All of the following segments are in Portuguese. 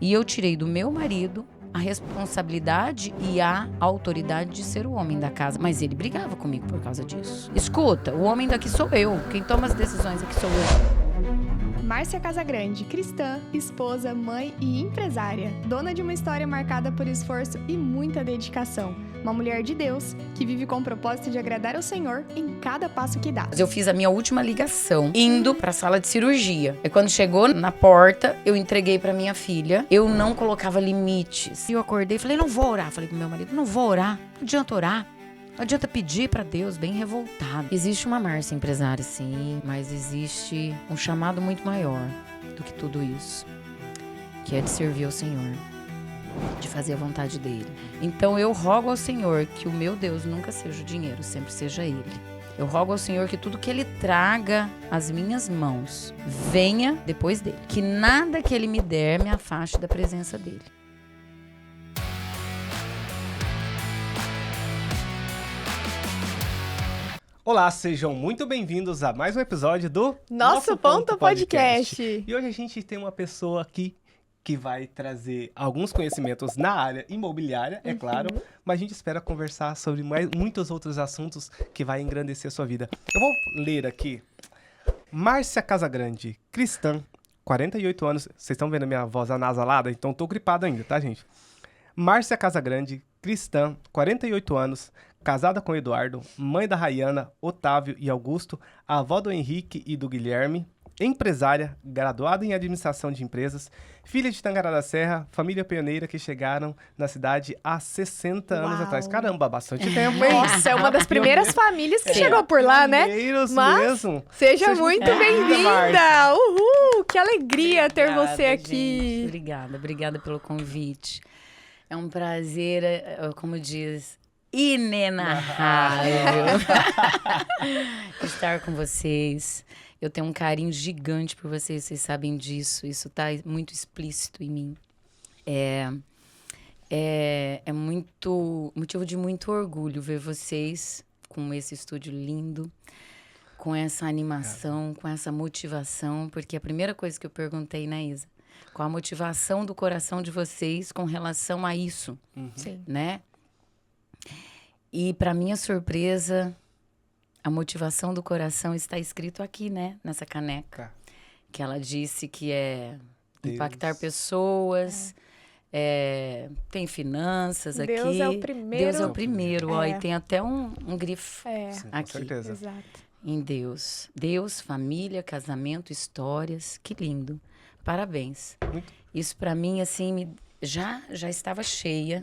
E eu tirei do meu marido a responsabilidade e a autoridade de ser o homem da casa. Mas ele brigava comigo por causa disso. Escuta, o homem daqui sou eu. Quem toma as decisões aqui sou eu. Márcia Casagrande, cristã, esposa, mãe e empresária. Dona de uma história marcada por esforço e muita dedicação. Uma mulher de Deus que vive com o propósito de agradar ao Senhor em cada passo que dá. Eu fiz a minha última ligação indo pra sala de cirurgia. E quando chegou na porta, eu entreguei pra minha filha. Eu não colocava limites. E eu acordei e falei, não vou orar. Falei pro meu marido, não vou orar. Não adianta orar. Não adianta pedir pra Deus, bem revoltado. Existe uma Márcia empresária, sim, mas existe um chamado muito maior do que tudo isso, que é de servir ao Senhor, de fazer a vontade dele. Então eu rogo ao Senhor que o meu Deus nunca seja o dinheiro, sempre seja Ele. Eu rogo ao Senhor que tudo que Ele traga às minhas mãos venha depois dele. Que nada que Ele me der me afaste da presença dele. Olá, sejam muito bem-vindos a mais um episódio do Nosso Ponto Podcast. E hoje a gente tem uma pessoa aqui que vai trazer alguns conhecimentos na área imobiliária, é claro, mas a gente espera conversar sobre muitos outros assuntos que vai engrandecer a sua vida. Eu vou ler aqui. Márcia Casagrande, cristã, 48 anos. Vocês estão vendo a minha voz anasalada? Então tô gripado ainda, tá, gente? Márcia Casagrande, cristã, 48 anos, casada com Eduardo, mãe da Rayana, Otávio e Augusto, avó do Henrique e do Guilherme, empresária, graduada em administração de empresas, filha de Tangará da Serra, família pioneira que chegaram na cidade há 60 anos atrás. Caramba, bastante tempo, hein? Nossa, é uma das primeiras famílias que chegou por lá, né? Pioneiros Mas mesmo. seja muito bem-vinda! Uhul! Que alegria ter Obrigada, você aqui. Gente. Obrigada pelo convite. É um prazer, como diz, inenarrável estar com vocês. Eu tenho um carinho gigante por vocês sabem disso. Isso está muito explícito em mim. É muito motivo de muito orgulho ver vocês com esse estúdio lindo, com essa animação, com essa motivação, porque a primeira coisa que eu perguntei, né, Isa? Qual a motivação do coração de vocês com relação a isso, Sim. né? E, para minha surpresa, a motivação do coração está escrito aqui, né? Nessa caneca. Que ela disse que é Deus. Impactar pessoas, tem finanças aqui. Deus é o primeiro. Deus é o primeiro, ó. É. E tem até um grifo Sim, com aqui. certeza. Exato. Em Deus. Deus, família, casamento, histórias. Que lindo. Parabéns. Muito. Isso para mim, assim, já estava cheia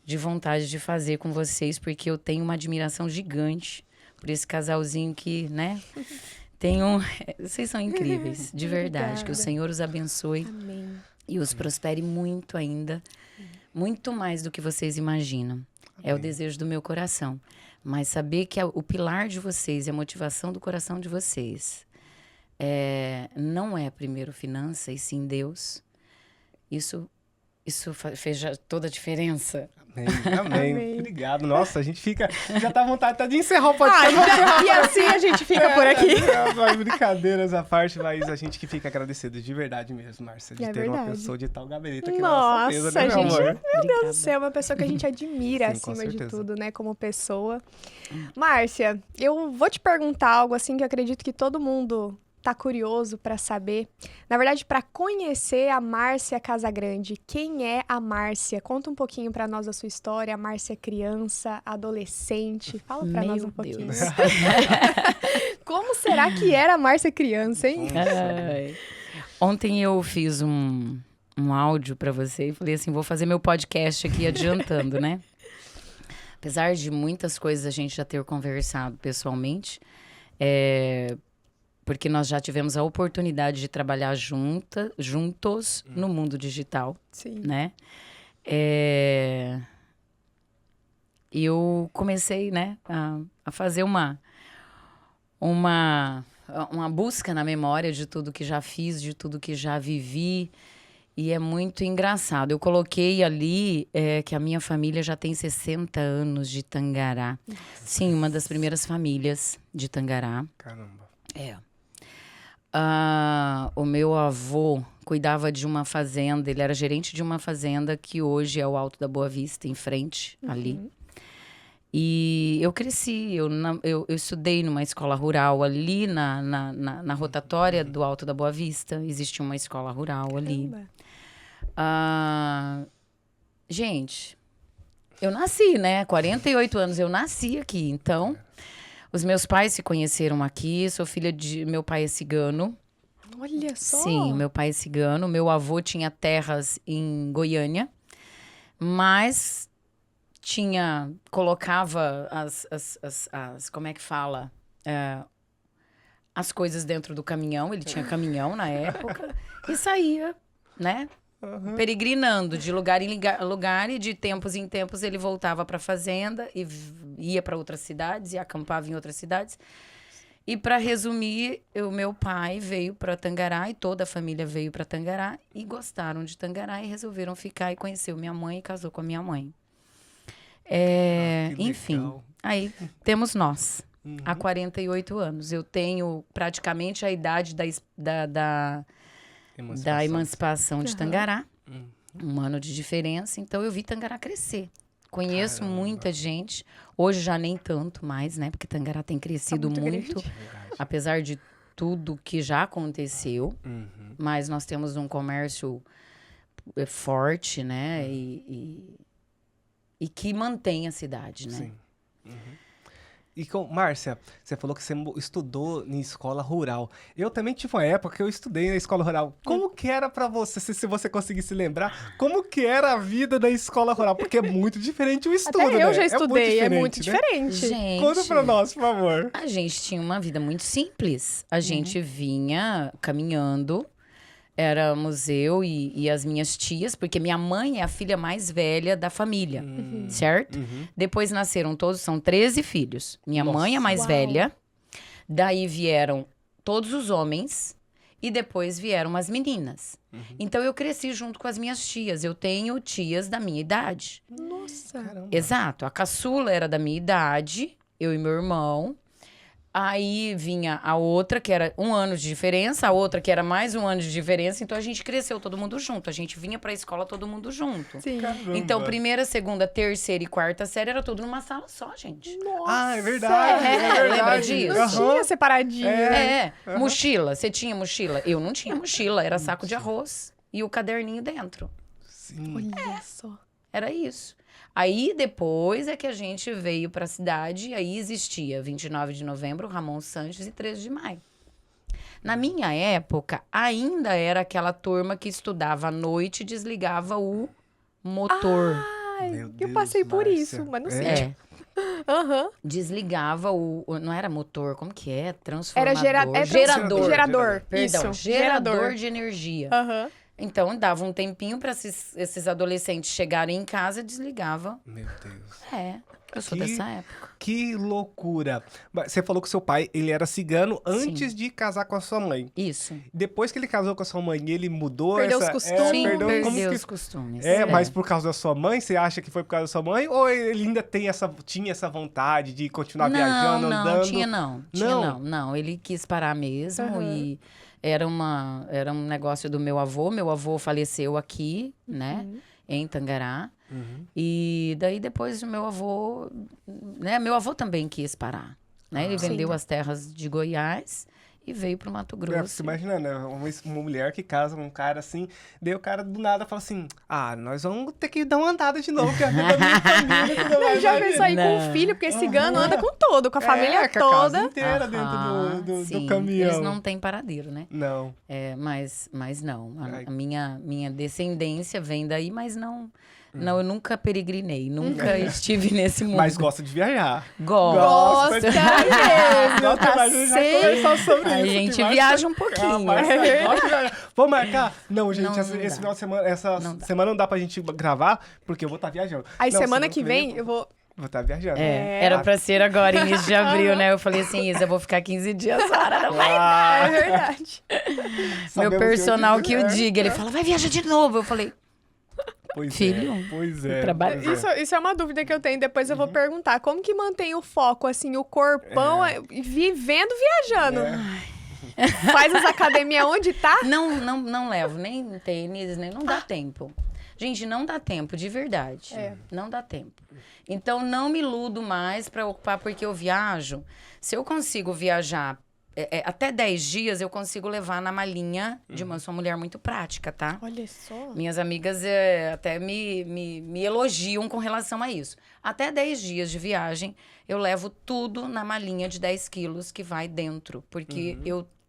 de vontade de fazer com vocês, porque eu tenho uma admiração gigante por esse casalzinho que, né? Vocês são incríveis, de verdade. Obrigada. Que o Senhor os abençoe Amém. e os prospere muito ainda. Muito mais do que vocês imaginam. É o desejo do meu coração. Mas saber que o pilar de vocês e a motivação do coração de vocês não é primeiro finança, e sim Deus. Isso fez já toda a diferença. Amém. Amém. Obrigado. Nossa, a gente fica... Já tá à vontade até de encerrar o podcast. E assim a gente fica por aqui. Vai, brincadeiras à parte, mas a gente que fica agradecido de verdade mesmo, Márcia, de É ter uma verdade. pessoa de tal gabarito aqui Nossa, na nossa mesa, né, meu gente. amor? Meu Deus do céu, é uma pessoa que a gente admira Sim, com acima de certeza. tudo, né? Como pessoa. Márcia, eu vou te perguntar algo assim que eu acredito que todo mundo tá curioso pra saber. Na verdade, pra conhecer a Márcia Casagrande. Quem é a Márcia? Conta um pouquinho pra nós a sua história. A Márcia criança, adolescente. Fala pra nós um pouquinho. Deus. Como será que era a Márcia criança, hein? Ai. Ontem eu fiz um áudio pra você e falei assim, vou fazer meu podcast aqui adiantando, né? Apesar de muitas coisas a gente já ter conversado pessoalmente, porque nós já tivemos a oportunidade de trabalhar juntos no mundo digital, Sim. né? Eu comecei, né, a fazer uma busca na memória de tudo que já fiz, de tudo que já vivi. E é muito engraçado. Eu coloquei ali que a minha família já tem 60 anos de Tangará. Sim, uma das primeiras famílias de Tangará. Caramba. O meu avô cuidava de uma fazenda, ele era gerente de uma fazenda que hoje é o Alto da Boa Vista, em frente, ali. E eu cresci, eu estudei numa escola rural ali na rotatória do Alto da Boa Vista. Existia uma escola rural ali. Gente, eu nasci, né? 48 anos, eu nasci aqui. Então, os meus pais se conheceram aqui. Sou filha de... Meu pai é cigano. Olha só. Sim, meu pai é cigano. Meu avô tinha terras em Goiânia. Mas... colocava como é que fala? As coisas dentro do caminhão, ele tinha caminhão na época, e saía, né? Peregrinando de lugar em lugar, e de tempos em tempos ele voltava para a fazenda e ia para outras cidades e acampava em outras cidades. E para resumir, o meu pai veio para Tangará e toda a família veio para Tangará e gostaram de Tangará e resolveram ficar e conheceu minha mãe e casou com a minha mãe. Enfim, aí temos nós, há 48 anos. Eu tenho praticamente a idade da emancipação de Tangará, um ano de diferença. Então, eu vi Tangará crescer. Conheço muita gente, hoje já nem tanto mais, né? Porque Tangará tem crescido muito, apesar de tudo que já aconteceu. Mas nós temos um comércio forte, né? E que mantém a cidade, né? Sim. E Márcia, você falou que você estudou em escola rural. Eu também tive uma época que eu estudei na escola rural. Como que era pra você, se você conseguisse lembrar, como que era a vida da escola rural? Porque é muito diferente o estudo, Até eu né? já estudei, é muito né? diferente. Gente, Conta pra nós, por favor. a gente tinha uma vida muito simples. A gente vinha caminhando. Éramos eu e as minhas tias, porque minha mãe é a filha mais velha da família, certo? Depois nasceram todos, são 13 filhos. Minha mãe é a mais velha, daí vieram todos os homens e depois vieram as meninas. Então eu cresci junto com as minhas tias. Eu tenho tias da minha idade. Nossa. Caramba. Exato. A caçula era da minha idade, eu e meu irmão. Aí vinha a outra, que era 1 ano de diferença, a outra que era mais 1 ano de diferença. Então, a gente cresceu todo mundo junto. A gente vinha pra escola todo mundo junto. Sim. Caramba. Então, 1ª, 2ª, 3ª e 4ª série era tudo numa sala só, gente. Nossa. Ah, é verdade. lembra disso? Não tinha separadinho. Mochila. Você tinha mochila? Eu não tinha mochila. Era saco de arroz e o caderninho dentro. Sim. Olha só. Era isso. Aí, depois é que a gente veio pra cidade, e aí existia 29 de novembro, Ramon Sanches e 13 de maio. Na minha época, ainda era aquela turma que estudava à noite e desligava o motor. Ai, Meu eu Deus, passei por Márcia. isso, mas não sei. É, Aham. desligava não era motor, como que é? Transformador. Era gerador. Gerador. Perdão, Isso, gerador de energia. Aham. Então, dava um tempinho para esses adolescentes chegarem em casa e desligava. Meu Deus. Eu sou Que- dessa época. Que loucura. Mas você falou que seu pai, ele era cigano antes de casar com a sua mãe. Isso. Depois que ele casou com a sua mãe, ele mudou Perdeu essa... os costumes. Sim, como perdeu que- os costumes. Mas por causa da sua mãe, você acha que foi por causa da sua mãe? Ou ele ainda tinha essa vontade de continuar viajando, andando? Não. Ele quis parar mesmo Aham. e era um negócio do meu avô. Meu avô faleceu aqui, né, em Tangará. E daí depois o meu avô, né, meu avô também quis parar, né? Ele vendeu as terras de Goiás e veio pro Mato Grosso. Você imagina, né? Uma mulher que casa com um cara assim, daí o cara do nada fala assim, nós vamos ter que dar uma andada de novo, que a vida da minha família tudo mais. Já pensou aí com Não. o filho, porque cigano anda com todo, com a família com a casa toda. inteira dentro do Sim, caminhão. eles não têm paradeiro, né? Não. Mas não. Ai. A minha descendência vem daí, mas não. Não, eu nunca peregrinei, nunca estive nesse mundo. Mas gosta de viajar. Gosto. Gosta mesmo, Nossa, tá mas a gente já sempre. conversou sobre A isso. gente que vai viaja ser- um pouquinho. Mas você gosta de viajar. Vamos marcar? Não, gente, Não, esse não dá. final de semana, essa Não dá. semana não dá pra gente gravar, porque eu vou estar viajando. Aí Não, semana que vem eu vou... Vou estar viajando. Era pra ser agora, início de abril, né? Eu falei assim, Isa, eu vou ficar 15 dias fora, não vai. Ah, É verdade. Meu sabemos personal que o é. diga. Ele fala, vai viajar de novo. Eu falei, Pois Filho, é, pois é. trabalho- pois é. Isso é uma dúvida que eu tenho, depois eu vou perguntar. Como que mantém o foco, assim, o corpão vivendo, viajando? Faz as academias onde tá? Não levo nem tênis, nem não dá tempo. Gente, não dá tempo, de verdade. Não dá tempo. Então, não me iludo mais para ocupar porque eu viajo. Se eu consigo viajar até 10 dias, eu consigo levar na malinha de uma... Sou uma mulher muito prática, tá? Olha só. Minhas amigas até me elogiam com relação a isso. Até 10 dias de viagem, eu levo tudo na malinha de 10 quilos que vai dentro. Porque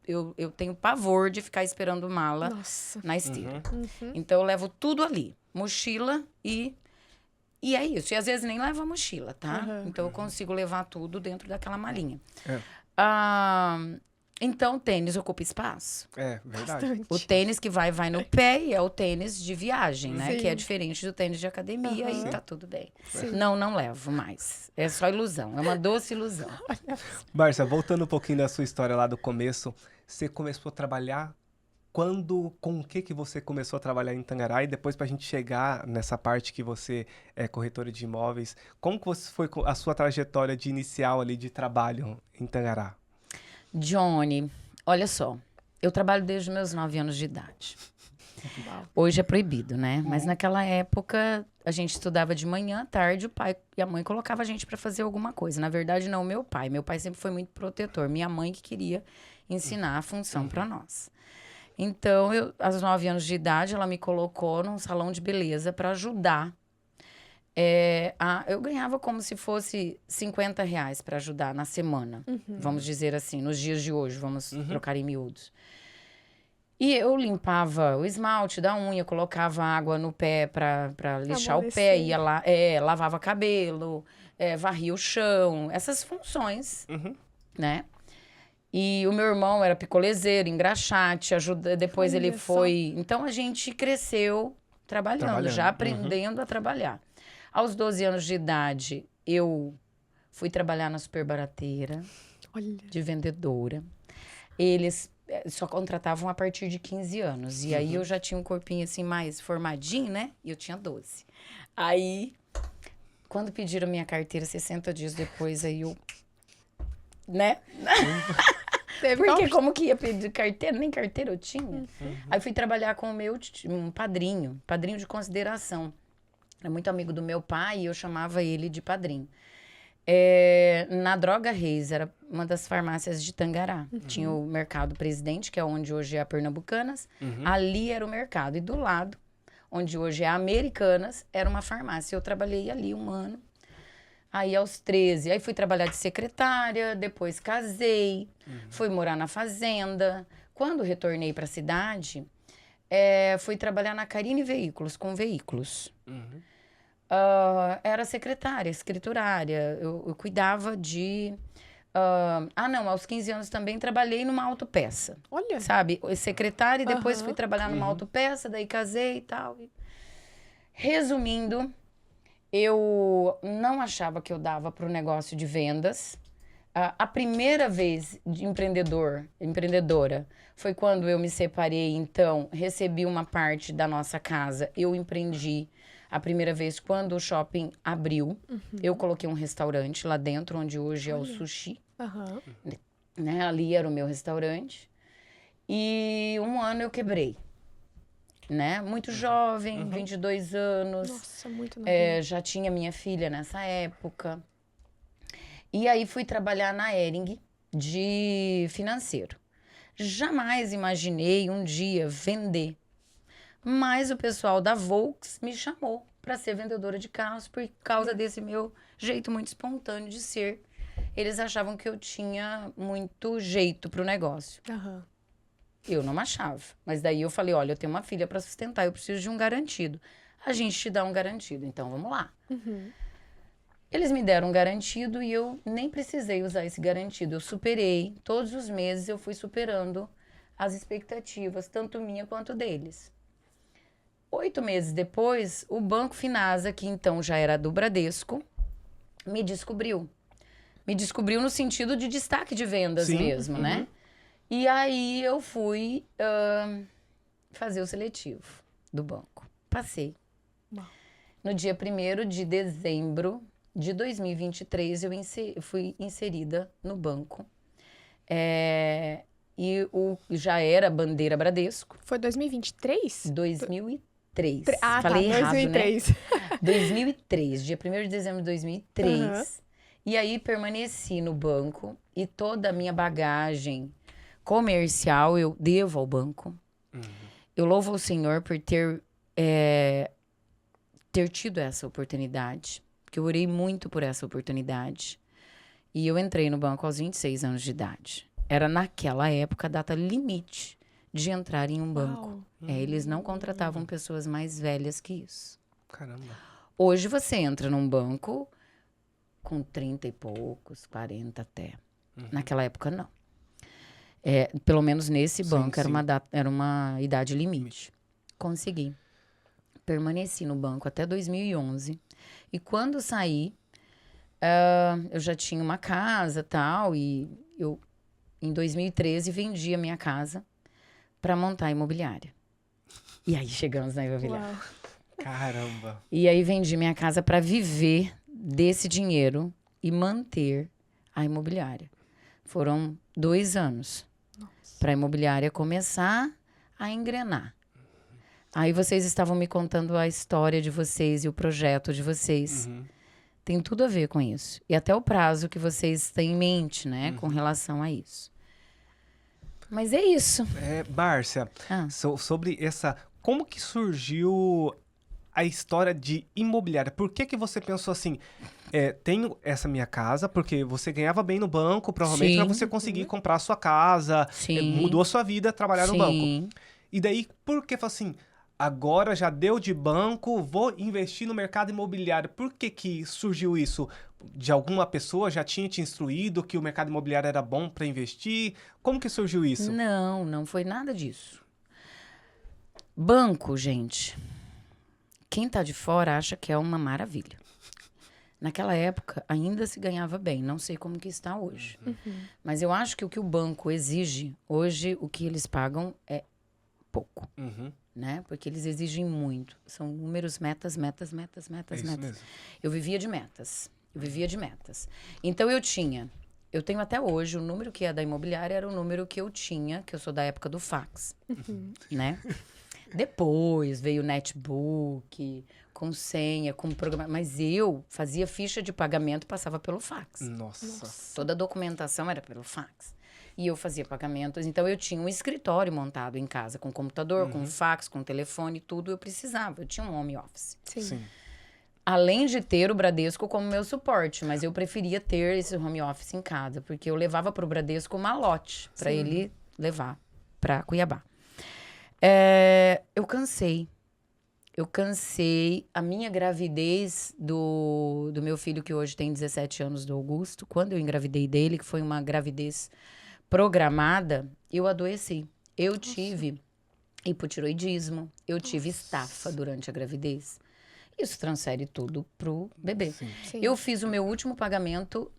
eu tenho pavor de ficar esperando mala na esteira. Então, eu levo tudo ali. Mochila e é isso. E às vezes nem levo a mochila, tá? Então, eu consigo levar tudo dentro daquela malinha. Então, o tênis ocupa espaço. É, verdade. Bastante. O tênis que vai no pé e é o tênis de viagem, né? Sim. Que é diferente do tênis de academia e tá tudo bem. Sim. Não levo mais. É só ilusão. É uma doce ilusão. Márcia, voltando um pouquinho da sua história lá do começo, você começou a trabalhar com o que você começou a trabalhar em Tangará? E depois pra gente chegar nessa parte que você é corretora de imóveis, como que foi a sua trajetória de inicial ali de trabalho em Tangará? Johnny, olha só. Eu trabalho desde os meus 9 anos de idade. Hoje é proibido, né? Mas naquela época, a gente estudava de manhã, à tarde, o pai e a mãe colocavam a gente para fazer alguma coisa. Na verdade, não meu pai. Meu pai sempre foi muito protetor. Minha mãe que queria ensinar a função para nós. Então, aos 9 anos de idade, ela me colocou num salão de beleza para ajudar. Eu ganhava como se fosse R$50 para ajudar na semana. Vamos dizer assim, nos dias de hoje, vamos trocar em miúdos. E eu limpava o esmalte da unha, colocava água no pé para lixar o pé, ia lá, lavava cabelo, varria o chão, essas funções, né? E o meu irmão era picolezeiro, engraxate, depois ele foi... Então, a gente cresceu trabalhando, já aprendendo a trabalhar. Aos 12 anos de idade, eu fui trabalhar na Superbarateira, de vendedora. Eles só contratavam a partir de 15 anos. E aí, eu já tinha um corpinho assim mais formadinho, né? E eu tinha 12. Aí, quando pediram minha carteira, 60 dias depois, aí eu... Né? Porque como que ia pedir carteira? Nem carteira eu tinha. Aí fui trabalhar com o meu um padrinho de consideração. Era muito amigo do meu pai e eu chamava ele de padrinho. Na Droga Reis, era uma das farmácias de Tangará. Tinha o Mercado Presidente, que é onde hoje é a Pernambucanas. Ali era o mercado. E do lado, onde hoje é a Americanas, era uma farmácia. Eu trabalhei ali 1 ano. Aí, aos 13, aí fui trabalhar de secretária, depois casei, fui morar na fazenda. Quando retornei para a cidade, fui trabalhar na Carine Veículos, com veículos. Era secretária, escriturária, eu cuidava de... aos 15 anos também trabalhei numa autopeça. Olha! Sabe, secretária e depois fui trabalhar numa autopeça, daí casei e tal. Resumindo... Eu não achava que eu dava para o negócio de vendas. A primeira vez de empreendedora foi quando eu me separei, então recebi uma parte da nossa casa. Eu empreendi a primeira vez quando o shopping abriu. Eu coloquei um restaurante lá dentro, onde hoje é o Sushi. Né? Ali era o meu restaurante. E 1 ano eu quebrei. Né? Muito jovem, 22 anos. Nossa, muito novinha. Já tinha minha filha nessa época. E aí fui trabalhar na Hering de financeiro. Jamais imaginei um dia vender. Mas o pessoal da Volks me chamou para ser vendedora de carros por causa desse meu jeito muito espontâneo de ser. Eles achavam que eu tinha muito jeito pro negócio. Eu não achava. Mas daí eu falei, olha, eu tenho uma filha para sustentar, eu preciso de um garantido. A gente te dá um garantido, então vamos lá. Eles me deram um garantido e eu nem precisei usar esse garantido. Eu superei, todos os meses eu fui superando as expectativas, tanto minha quanto deles. 8 meses depois, o Banco Finasa, que então já era do Bradesco, me descobriu. Me descobriu no sentido de destaque de vendas mesmo, né? E aí eu fui fazer o seletivo do banco. Passei. No dia 1º de dezembro de 2023, eu fui inserida no banco. e já era bandeira Bradesco. Foi 2023? 2003. Falei errado, 2003. né? 2003, dia 1º de dezembro de 2003. Uhum. E aí permaneci no banco e toda a minha bagagem comercial eu devo ao banco. Eu louvo ao Senhor por ter tido essa oportunidade, porque eu orei muito por essa oportunidade. E eu entrei no banco aos 26 anos de idade. Era naquela época a data limite de entrar em um banco. Eles não contratavam pessoas mais velhas que isso. Caramba. Hoje você entra num banco com 30 e poucos, 40 até. Naquela época, não. Pelo menos nesse banco era uma idade limite. Consegui. Permaneci no banco até 2011. E quando saí, eu já tinha uma casa e tal. E eu, em 2013, vendi a minha casa para montar a imobiliária. E aí chegamos na imobiliária. Uau. Caramba. E aí vendi minha casa para viver desse dinheiro e manter a imobiliária. Foram 2 anos para a imobiliária começar a engrenar. Aí vocês estavam me contando a história de vocês e o projeto de vocês. Tem tudo a ver com isso. E até o prazo que vocês têm em mente, né? Com relação a isso. Mas é isso. Márcia, sobre essa... Como que surgiu a história de imobiliária? Por que você pensou assim, tenho essa minha casa, porque você ganhava bem no banco, provavelmente para você conseguir comprar a sua casa, mudou a sua vida trabalhar no banco. E daí, por que assim, agora já deu de banco, vou investir no mercado imobiliário? Por que surgiu isso? De alguma pessoa já tinha te instruído que o mercado imobiliário era bom para investir? Como que surgiu isso? Não foi nada disso. Banco, gente, quem tá de fora acha que é uma maravilha. Naquela época, ainda se ganhava bem. Não sei como que está hoje. Mas eu acho que o mesmo exige, hoje, o que eles pagam é pouco. Né? Porque eles exigem muito. São números, metas. Mesmo. Eu vivia de metas. Então, eu tenho até hoje, o número que é da imobiliária era o número que eu tinha, que eu sou da época do fax. Né? Depois veio o netbook, com senha, com programa. Mas eu fazia ficha de pagamento, passava pelo fax. Nossa. Toda a documentação era pelo fax. E eu fazia pagamentos. Então, eu tinha um escritório montado em casa, com computador, com fax, com telefone, tudo eu precisava. Eu tinha um home office. Sim. Além de ter o Bradesco como meu suporte. Mas eu preferia ter esse home office em casa, porque eu levava para o Bradesco uma lote para ele levar para Cuiabá. Eu cansei. A minha gravidez do meu filho, que hoje tem 17 anos, do Augusto, quando eu engravidei dele, que foi uma gravidez programada, eu adoeci. Eu tive hipotiroidismo, eu tive estafa durante a gravidez. Isso transfere tudo pro bebê. Sim. Eu fiz o meu último pagamento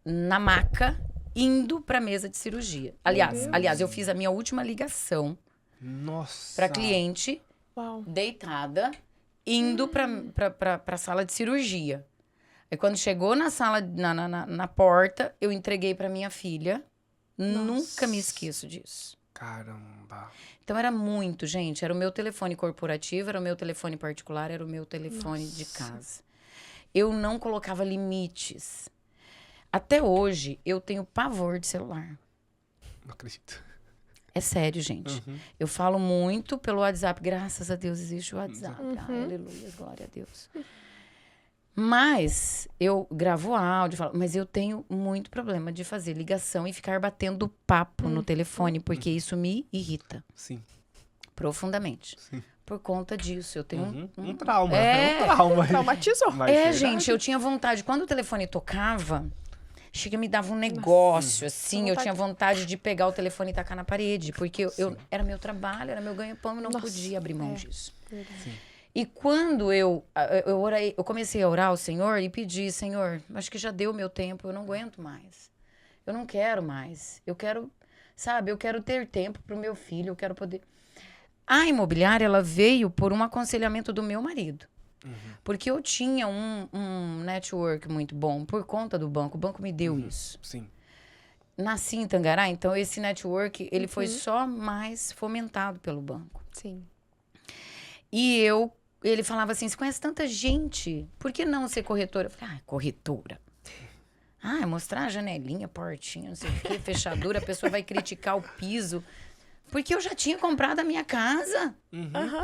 na maca, indo pra mesa de cirurgia. Aliás, eu fiz a minha última ligação pra cliente, deitada, indo pra sala de cirurgia. Aí quando chegou na sala, na porta, eu entreguei pra minha filha. Nunca me esqueço disso. Caramba. Então era muito, gente. Era o meu telefone corporativo, era o meu telefone particular, era o meu telefone de casa. Eu não colocava limites. Até hoje, eu tenho pavor de celular. Não acredito. É sério, gente. Eu falo muito pelo WhatsApp. Graças a Deus existe o WhatsApp. Aleluia, glória a Deus. Mas eu gravo áudio, mas eu tenho muito problema de fazer ligação e ficar batendo papo no telefone, porque isso me irrita. Sim. Profundamente. Sim. Por conta disso, eu tenho um trauma. É um trauma. Traumatizou. Gente, eu tinha vontade. Quando o telefone tocava, chega, me dava um negócio, assim. Eu tinha vontade de pegar o telefone e tacar na parede. Porque era meu trabalho, era meu ganha-pão, eu não podia abrir mão disso. Sim. E quando eu comecei a orar ao Senhor e pedir, Senhor, acho que já deu o meu tempo, eu não aguento mais. Eu não quero mais. Eu quero, eu quero ter tempo para o meu filho, eu quero poder... A imobiliária, ela veio por um aconselhamento do meu marido. Porque eu tinha um network muito bom por conta do banco. O banco me deu isso. Sim. nasci em Tangará, então esse network, ele foi só mais fomentado pelo banco. Sim. E ele falava assim, você conhece tanta gente, por que não ser corretora? Eu falei, corretora. Mostrar a janelinha, portinha, não sei o quê, fechadura, a pessoa vai criticar o piso. Porque eu já tinha comprado a minha casa.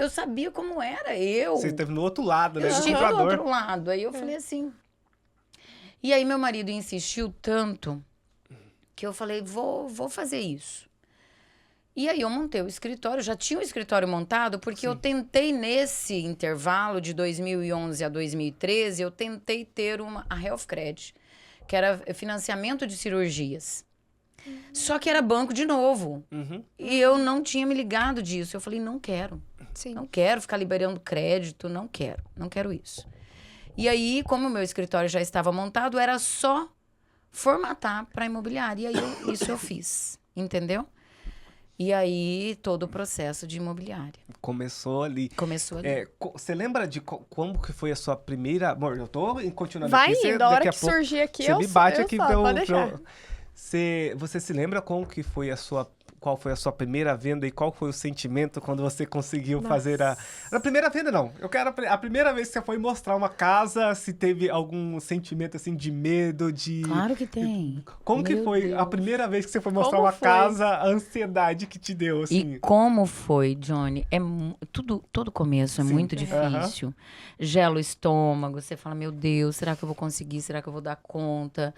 Eu sabia como era, Você esteve no outro lado, né? Eu estive do outro lado. Aí eu falei assim... E aí meu marido insistiu tanto que eu falei, vou fazer isso. E aí eu montei o escritório, já tinha o escritório montado, porque eu tentei nesse intervalo de 2011 a 2013, eu tentei ter a Health Credit, que era financiamento de cirurgias. Só que era banco de novo. E eu não tinha me ligado disso. Eu falei, não quero. Sim. Não quero ficar liberando crédito, não quero isso. E aí, como o meu escritório já estava montado, era só formatar para imobiliária. E aí, isso eu fiz, entendeu? E aí, todo o processo de imobiliária. Começou ali. Você lembra de como que foi a sua primeira... Amor, eu tô continuando vai aqui. Indo, a hora que surgir aqui, você me bate aqui. Pode deixar. Você se lembra qual foi a sua primeira venda e qual foi o sentimento quando você conseguiu fazer a primeira venda? Não, eu quero a primeira vez que você foi mostrar uma casa, se teve algum sentimento assim de medo, de... Claro que tem. Como que foi a primeira vez que você foi mostrar uma casa, a ansiedade que te deu, assim? E como foi, Johnny? Todo começo é muito difícil. Gela o estômago, você fala, meu Deus, será que eu vou conseguir? Será que eu vou dar conta?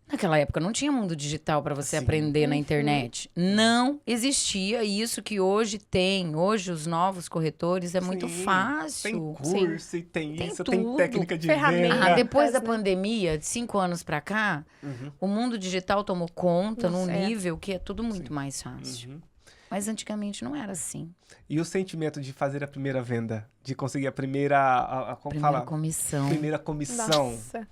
Naquela época não tinha mundo digital para você aprender na internet. Não existia isso que hoje tem. Hoje os novos corretores é muito fácil. Tem curso, tem isso, tudo. tem técnica de Ferramenta. venda. Depois da pandemia, de 5 anos para cá, o mundo digital tomou conta num nível que é tudo muito mais fácil. Mas antigamente não era assim. E o sentimento de fazer a primeira venda? De conseguir a primeira... comissão. Primeira comissão. Nossa.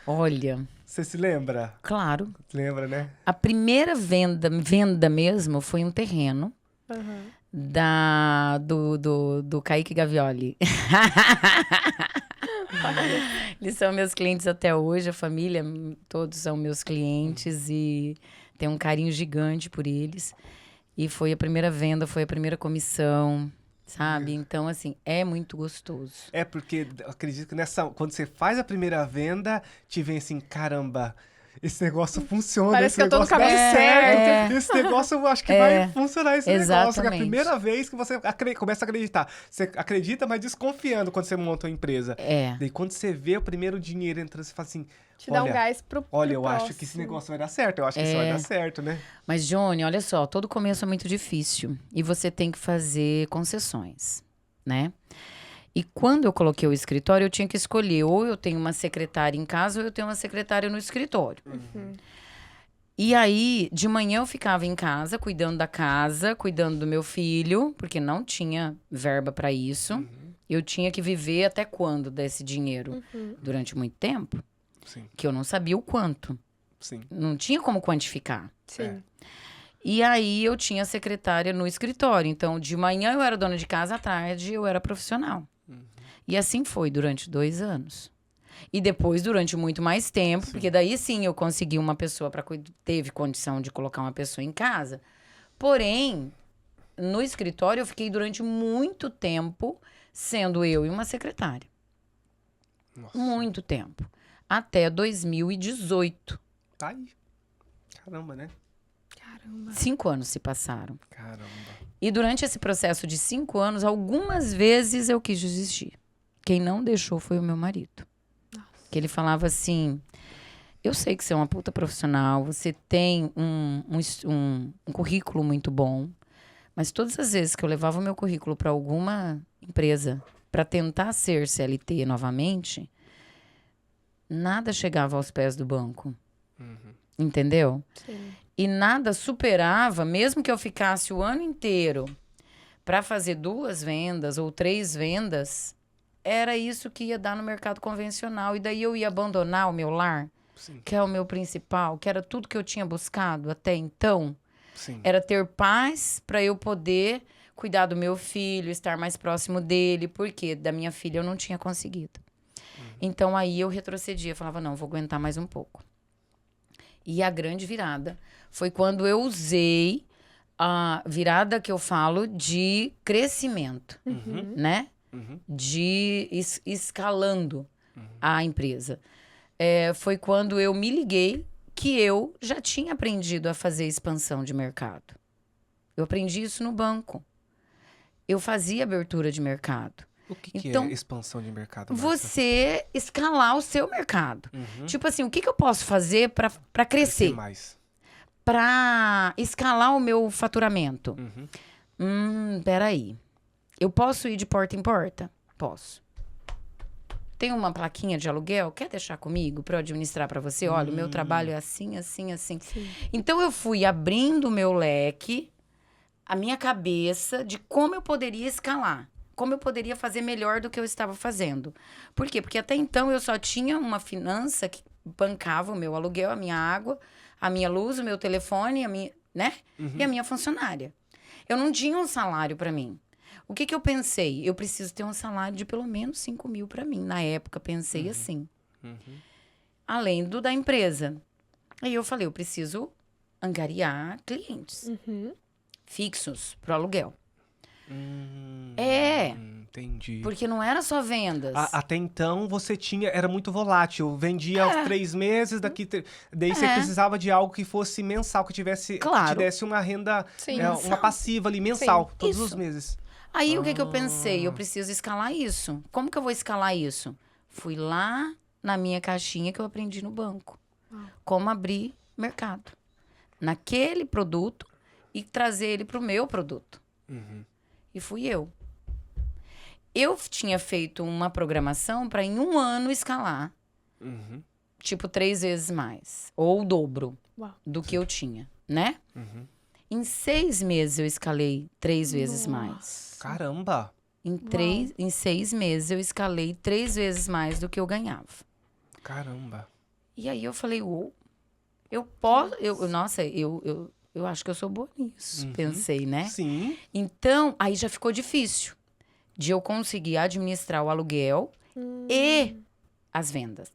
Olha... Você se lembra? Claro. Lembra, né? A primeira venda mesmo foi um terreno do Kaique Gavioli. Eles são meus clientes até hoje, a família, todos são meus clientes e tenho um carinho gigante por eles. E foi a primeira venda, foi a primeira comissão, sabe? Então, assim, é muito gostoso. É, porque eu acredito que quando você faz a primeira venda, te vem assim, caramba, esse negócio funciona. Parece que eu tô no caminho certo. Esse negócio eu acho que vai funcionar esse negócio. Que é a primeira vez que você começa a acreditar. Você acredita, mas desconfiando quando você monta uma empresa. Daí quando você vê o primeiro dinheiro entrando, você fala assim... Te dá um gás pro Olha, eu próximo. acho que esse negócio vai dar certo. Eu acho que isso vai dar certo, né? Mas, Johnny, olha só, todo começo é muito difícil. E você tem que fazer concessões, né? E quando eu coloquei o escritório, eu tinha que escolher. Ou eu tenho uma secretária em casa, ou eu tenho uma secretária no escritório. E aí, de manhã eu ficava em casa, cuidando da casa, cuidando do meu filho, porque não tinha verba para isso. Eu tinha que viver até quando desse dinheiro? Durante muito tempo. Sim. Que eu não sabia o quanto. Sim. Não tinha como quantificar. Sim. E aí eu tinha secretária no escritório. Então, de manhã eu era dona de casa, à tarde eu era profissional. E assim foi durante 2 anos. E depois, durante muito mais tempo, porque daí sim eu consegui uma pessoa para teve condição de colocar uma pessoa em casa. Porém, no escritório eu fiquei durante muito tempo sendo eu e uma secretária. Nossa. Muito tempo. Até 2018. Tá aí. Caramba, né? 5 anos se passaram. Caramba. E durante esse processo de 5 anos, algumas vezes eu quis desistir. Quem não deixou foi o meu marido. Que ele falava assim, eu sei que você é uma puta profissional, você tem um currículo muito bom, mas todas as vezes que eu levava o meu currículo para alguma empresa para tentar ser CLT novamente, nada chegava aos pés do banco. Entendeu? Sim. E nada superava, mesmo que eu ficasse o ano inteiro para fazer 2 vendas ou 3 vendas, era isso que ia dar no mercado convencional. E daí eu ia abandonar o meu lar, que é o meu principal, que era tudo que eu tinha buscado até então. Sim. Era ter paz para eu poder cuidar do meu filho, estar mais próximo dele, porque da minha filha eu não tinha conseguido. Então aí eu retrocedia, falava, não, vou aguentar mais um pouco. E a grande virada foi quando eu usei a virada que eu falo de crescimento, né? De escalando a empresa. Foi quando eu me liguei que eu já tinha aprendido a fazer expansão de mercado. Eu aprendi isso no banco. Eu fazia abertura de mercado. O que Então, é expansão de mercado, Márcia? você escalar o seu mercado. Tipo assim, o que eu posso fazer para crescer? Mais. Para escalar o meu faturamento. Peraí. Eu posso ir de porta em porta? Posso. Tem uma plaquinha de aluguel? Quer deixar comigo para eu administrar para você? Olha, o meu trabalho é assim, assim, assim. Sim. Então, eu fui abrindo o meu leque, a minha cabeça de como eu poderia escalar. Como eu poderia fazer melhor do que eu estava fazendo. Por quê? Porque até então eu só tinha uma finança que bancava o meu aluguel, a minha água, a minha luz, o meu telefone, a minha, né? E a minha funcionária. Eu não tinha um salário para mim. O que eu pensei? Eu preciso ter um salário de pelo menos 5 mil para mim. Na época, pensei assim. Além do da empresa. Aí eu falei, eu preciso angariar clientes fixos pro aluguel. Entendi. Porque não era só vendas. Até então você era muito volátil. Vendia aos 3 meses, daí você precisava de algo que fosse mensal, que tivesse, Claro. que te desse uma renda, Sim. uma passiva ali, mensal, todos Isso. os meses. Aí o que eu pensei? Eu preciso escalar isso. Como que eu vou escalar isso? Fui lá na minha caixinha que eu aprendi no banco. Como abrir mercado. Naquele produto e trazer ele pro meu produto. E fui eu. Eu tinha feito uma programação para em um ano escalar. Tipo, 3 vezes mais. Ou o dobro do que eu tinha, né? Em 6 meses eu escalei 3 vezes mais. Caramba! Em 6 meses eu escalei 3 vezes mais do que eu ganhava. Caramba! E aí eu falei, eu posso... Eu acho que eu sou boa nisso. Pensei, né? Sim. Então, aí já ficou difícil de eu conseguir administrar o aluguel e as vendas.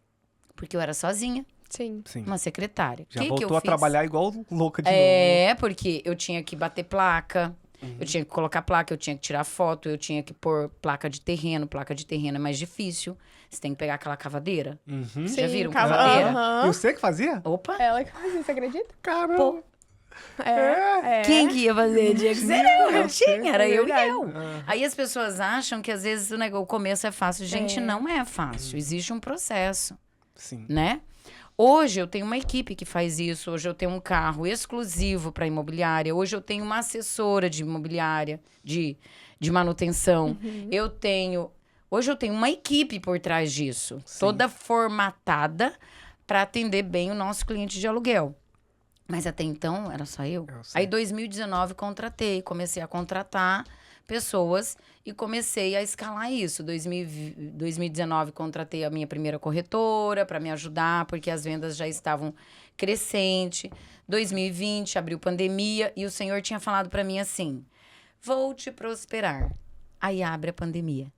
Porque eu era sozinha, Sim. Sim. uma secretária. Já que voltou eu a fiz? trabalhar igual louca de novo. Porque eu tinha que bater placa, eu tinha que colocar placa, eu tinha que tirar foto, eu tinha que pôr placa de terreno. Placa de terreno é mais difícil. Você tem que pegar aquela cavadeira. Vocês já viram cavadeira? E você que fazia? Opa! Ela que fazia, você acredita? Caramba! Pô, É. quem que ia fazer? Tinha que ser eu, não tinha, era eu e verdade. eu. Aí as pessoas acham que às vezes o começo é fácil. Gente, não é fácil. Existe um processo, Sim. né? Hoje eu tenho uma equipe que faz isso. Hoje eu tenho um carro exclusivo para imobiliária. Hoje eu tenho uma assessora de imobiliária, de manutenção. Hoje eu tenho uma equipe por trás disso. Sim. Toda formatada para atender bem o nosso cliente de aluguel. Mas até então, era só eu. Aí, em 2019, comecei a contratar pessoas e comecei a escalar isso. 2019, contratei a minha primeira corretora para me ajudar, porque as vendas já estavam crescentes. 2020, abriu pandemia e o Senhor tinha falado para mim assim, vou te prosperar. Aí abre a pandemia.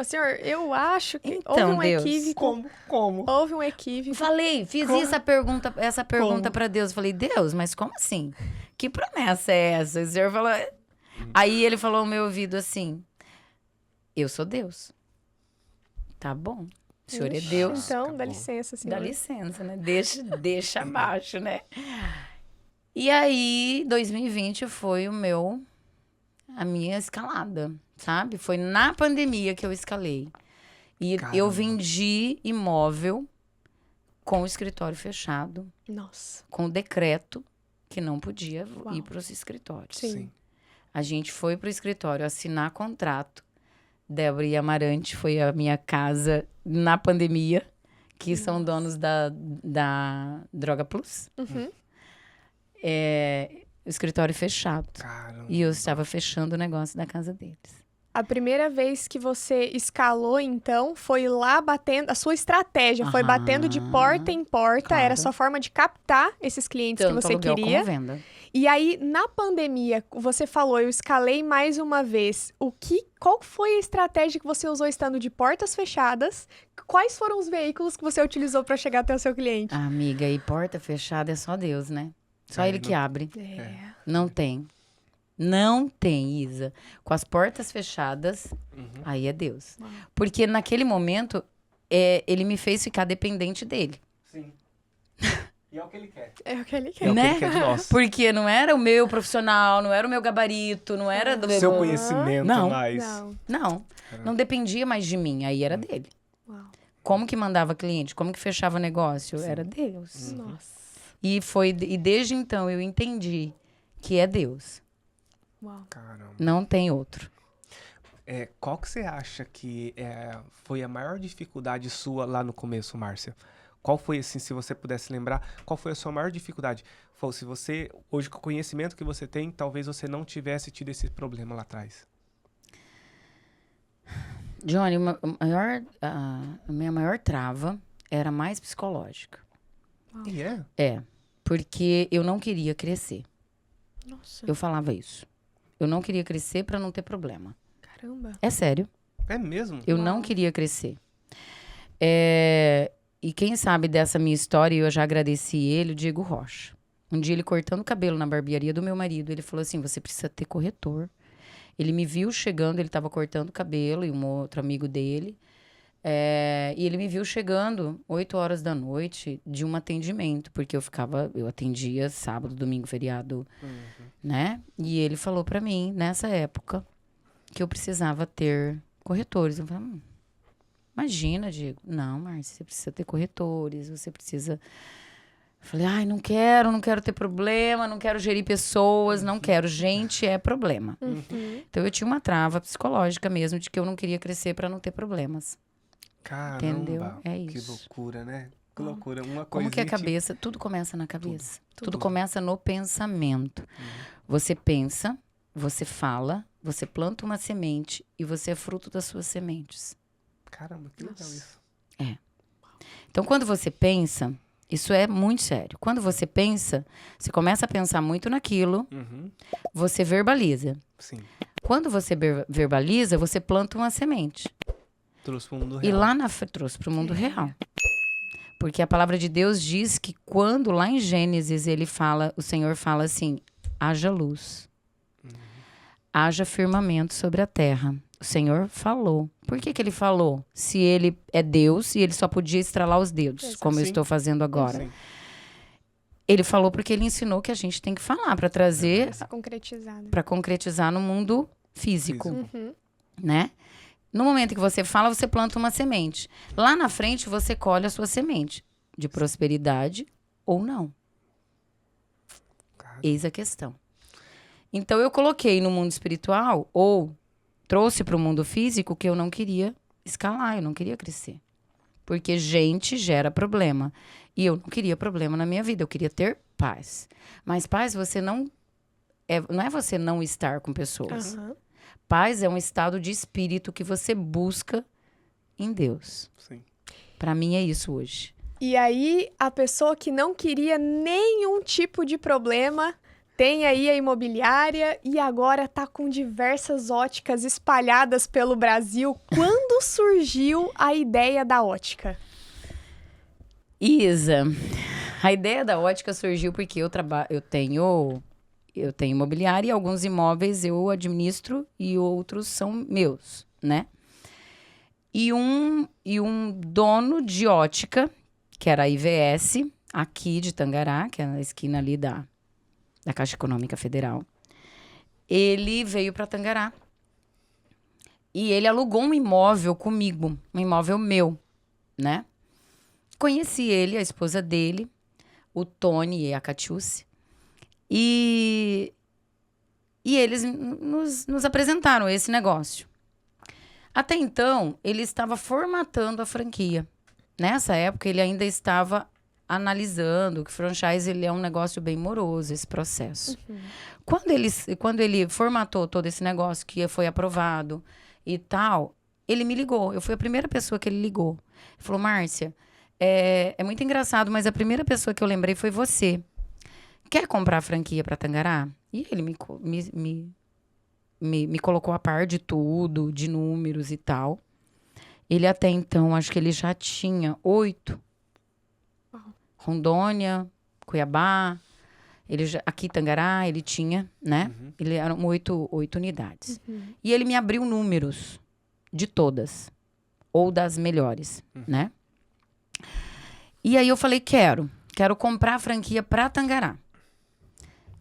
Senhor, eu acho que Então, houve um Deus. equívoco. Como? Houve um equívoco. Fiz essa pergunta para Deus. Falei, Deus, mas como assim? Que promessa é essa? O Senhor falou... Aí ele falou no meu ouvido assim, eu sou Deus. Tá bom. O Senhor é Deus. Então, dá licença, senhor. Dá licença, né? Deixa abaixo, né? E aí, 2020 foi a minha escalada, sabe? Foi na pandemia que eu escalei. E Caramba. eu vendi imóvel com o escritório fechado, Nossa. com o decreto que não podia Uau. ir para os escritórios. Sim. A gente foi pro escritório assinar contrato. Débora e Amarante foi a minha casa na pandemia, que são donos da Droga Plus. O escritório fechado. Caramba. E eu estava fechando o negócio da casa deles. A primeira vez que você escalou, então, foi lá batendo... A sua estratégia foi batendo de porta em porta. Claro. Era a sua forma de captar esses clientes Tanto que você aluguel queria. como venda. E aí, na pandemia, você falou, eu escalei mais uma vez. Qual foi a estratégia que você usou estando de portas fechadas? Quais foram os veículos que você utilizou para chegar até o seu cliente? Amiga, e porta fechada é só Deus, né? Só ele que abre. Não tem. Não tem, Isa. Com as portas fechadas, aí é Deus. Porque naquele momento, ele me fez ficar dependente dele. Sim. E é o que ele quer. É o que ele É quer. o que Né? ele quer de nós. Porque não era o meu profissional, não era o meu gabarito, não era do Seu conhecimento Não. mais. Não dependia mais de mim, aí era dele. Uau. Como que mandava cliente, como que fechava negócio, era Deus. Nossa. E desde então eu entendi que é Deus, Uau. Caramba. não tem outro. Qual que você acha que foi a maior dificuldade sua lá no começo, Márcia? Qual foi, assim, se você pudesse lembrar, qual foi a sua maior dificuldade? Se você, hoje com o conhecimento que você tem, talvez você não tivesse tido esse problema lá atrás. Johnny, a minha maior trava era mais psicológica. E é? Porque eu não queria crescer. Nossa. Eu falava isso. Eu não queria crescer pra não ter problema. Caramba. É sério. É mesmo? Eu não queria crescer. E quem sabe dessa minha história, eu já agradeci ele, o Diego Rocha. Um dia ele cortando o cabelo na barbearia do meu marido, ele falou assim, você precisa ter corretor. Ele me viu chegando, ele estava cortando o cabelo e um outro amigo dele. E ele me viu chegando 8 horas da noite de um atendimento, porque eu atendia sábado, domingo, feriado, né? E ele falou pra mim, nessa época, que eu precisava ter corretores. Eu falei, imagina, Diego. Não, Márcia, você precisa ter corretores, você precisa... Eu falei, ai, não quero ter problema, não quero gerir pessoas, não quero. Gente, é problema. Então, eu tinha uma trava psicológica mesmo, de que eu não queria crescer pra não ter problemas. Caramba. Entendeu? É Que isso. loucura, né? Que loucura. Uma Como que a coisinha cabeça... Tudo começa na cabeça. Tudo Tudo. começa no pensamento. Você pensa, você fala, você planta uma semente e você é fruto das suas sementes. Caramba, que legal isso. Então, quando você pensa, isso é muito sério. Quando você pensa, você começa a pensar muito naquilo, você verbaliza. Sim. Quando você verbaliza, você planta uma semente. Trouxe pro mundo E real. lá na frente, trouxe para o mundo real. Porque a palavra de Deus diz que quando, lá em Gênesis, o Senhor fala assim, haja luz. Haja firmamento sobre a terra. O Senhor falou. Por que ele falou? Se ele é Deus e ele só podia estralar os dedos, como eu Sim. estou fazendo agora. Sim. Ele falou porque ele ensinou que a gente tem que falar para trazer, Essa concretizada. para concretizar no mundo físico, Uhum. né? No momento que você fala, você planta uma semente. Lá na frente, você colhe a sua semente de prosperidade ou não. Cara, Eis a questão. Então, eu coloquei no mundo espiritual ou trouxe para o mundo físico que eu não queria escalar, eu não queria crescer. Porque gente gera problema. E eu não queria problema na minha vida, eu queria ter paz. Mas paz, você não é você não estar com pessoas. Aham. Paz é um estado de espírito que você busca em Deus. sim. Pra mim é isso hoje. E aí, a pessoa que não queria nenhum tipo de problema tem aí a imobiliária e agora tá com diversas óticas espalhadas pelo Brasil. Quando surgiu a ideia da ótica? Isa, a ideia da ótica surgiu porque eu tenho imobiliária e alguns imóveis eu administro e outros são meus, né? E um dono de ótica, que era a IVS, aqui de Tangará, que é na esquina ali da Caixa Econômica Federal, ele veio para Tangará. E ele alugou um imóvel comigo, um imóvel meu, né? Conheci ele, a esposa dele, o Tony e a Catiúce. E eles nos apresentaram esse negócio. Até então, ele estava formatando a franquia. Nessa época, ele ainda estava analisando que franchise ele é um negócio bem moroso, esse processo. Quando ele formatou todo esse negócio, que foi aprovado e tal, ele me ligou. Eu fui a primeira pessoa que ele ligou. Ele falou, Márcia, é muito engraçado, mas a primeira pessoa que eu lembrei foi você. quer comprar a franquia para Tangará? E ele me colocou a par de tudo, de números e tal. Ele até então, acho que ele já tinha 8. Rondônia, Cuiabá, aqui Tangará, ele tinha, né? Ele eram 8 Uhum. unidades. E ele me abriu números de todas, ou das melhores, né? E aí eu falei, quero comprar a franquia para Tangará.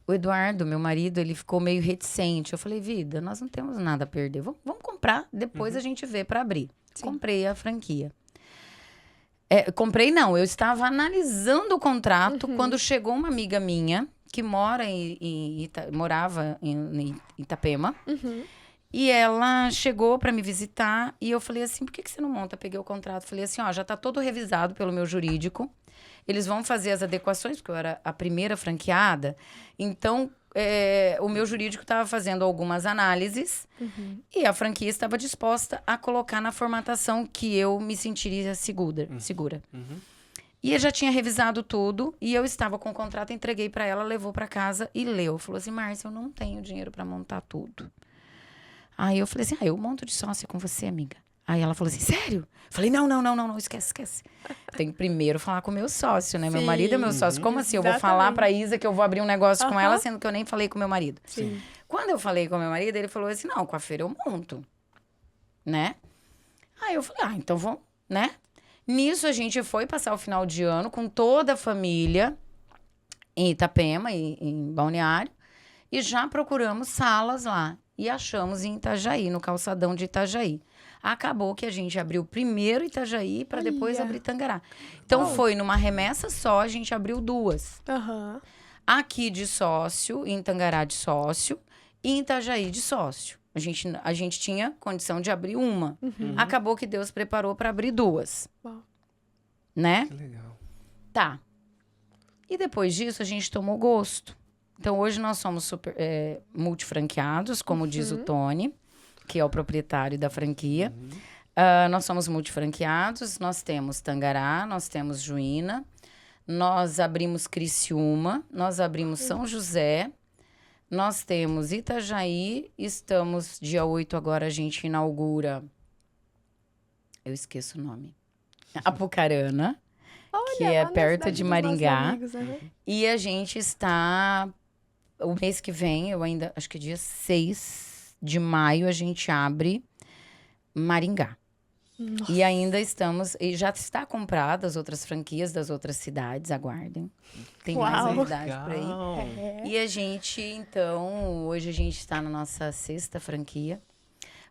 O Eduardo, meu marido, ele ficou meio reticente. Eu falei, vida, nós não temos nada a perder. Vamos comprar, depois a gente vê para abrir. Sim. Comprei a franquia. Comprei não, eu estava analisando o contrato quando chegou uma amiga minha que morava em Itapema. E ela chegou para me visitar e eu falei assim, por que você não monta? Peguei o contrato, falei assim, ó, já tá todo revisado pelo meu jurídico. Eles vão fazer as adequações, porque eu era a primeira franqueada. Então, o meu jurídico estava fazendo algumas análises e a franquia estava disposta a colocar na formatação que eu me sentiria segura. E eu já tinha revisado tudo e eu estava com o contrato, entreguei para ela, levou para casa e leu. Falou assim, Márcia, eu não tenho dinheiro para montar tudo. Aí eu falei assim, eu monto de sócia com você, amiga. Aí ela falou assim, sério? Falei, não, esquece. Tem que primeiro falar com o meu sócio, né? Sim. Meu marido é meu sócio. Como assim? Eu vou falar pra Isa que eu vou abrir um negócio com ela, sendo que eu nem falei com meu marido. Sim. Quando eu falei com meu marido, ele falou assim, não, com a feira eu monto, né? Aí eu falei, então vamos, né? Nisso a gente foi passar o final de ano com toda a família em Itapema, em Balneário, e já procuramos salas lá. E achamos em Itajaí, no calçadão de Itajaí. Acabou que a gente abriu primeiro Itajaí para depois abrir Tangará. Então foi numa remessa só, a gente abriu 2. Aqui de sócio, em Tangará de sócio, e em Itajaí de sócio. A gente tinha condição de abrir uma. Acabou que Deus preparou para abrir 2. Né? Que legal. Tá. E depois disso, a gente tomou gosto. Então, hoje nós somos multifranqueados, como diz o Tony, que é o proprietário da franquia. Nós somos multifranqueados, nós temos Tangará, nós temos Juína, nós abrimos Criciúma, nós abrimos São José, nós temos Itajaí, estamos, dia 8 agora a gente inaugura, eu esqueço o nome, Apucarana, que é perto de Maringá. Amigos, e a gente está... O mês que vem, eu ainda... Acho que dia 6 de maio, a gente abre Maringá. Nossa. E ainda estamos... E já está comprada as outras franquias das outras cidades, aguardem. Tem mais novidade por aí. E a gente, então... Hoje a gente está na nossa 6ª franquia.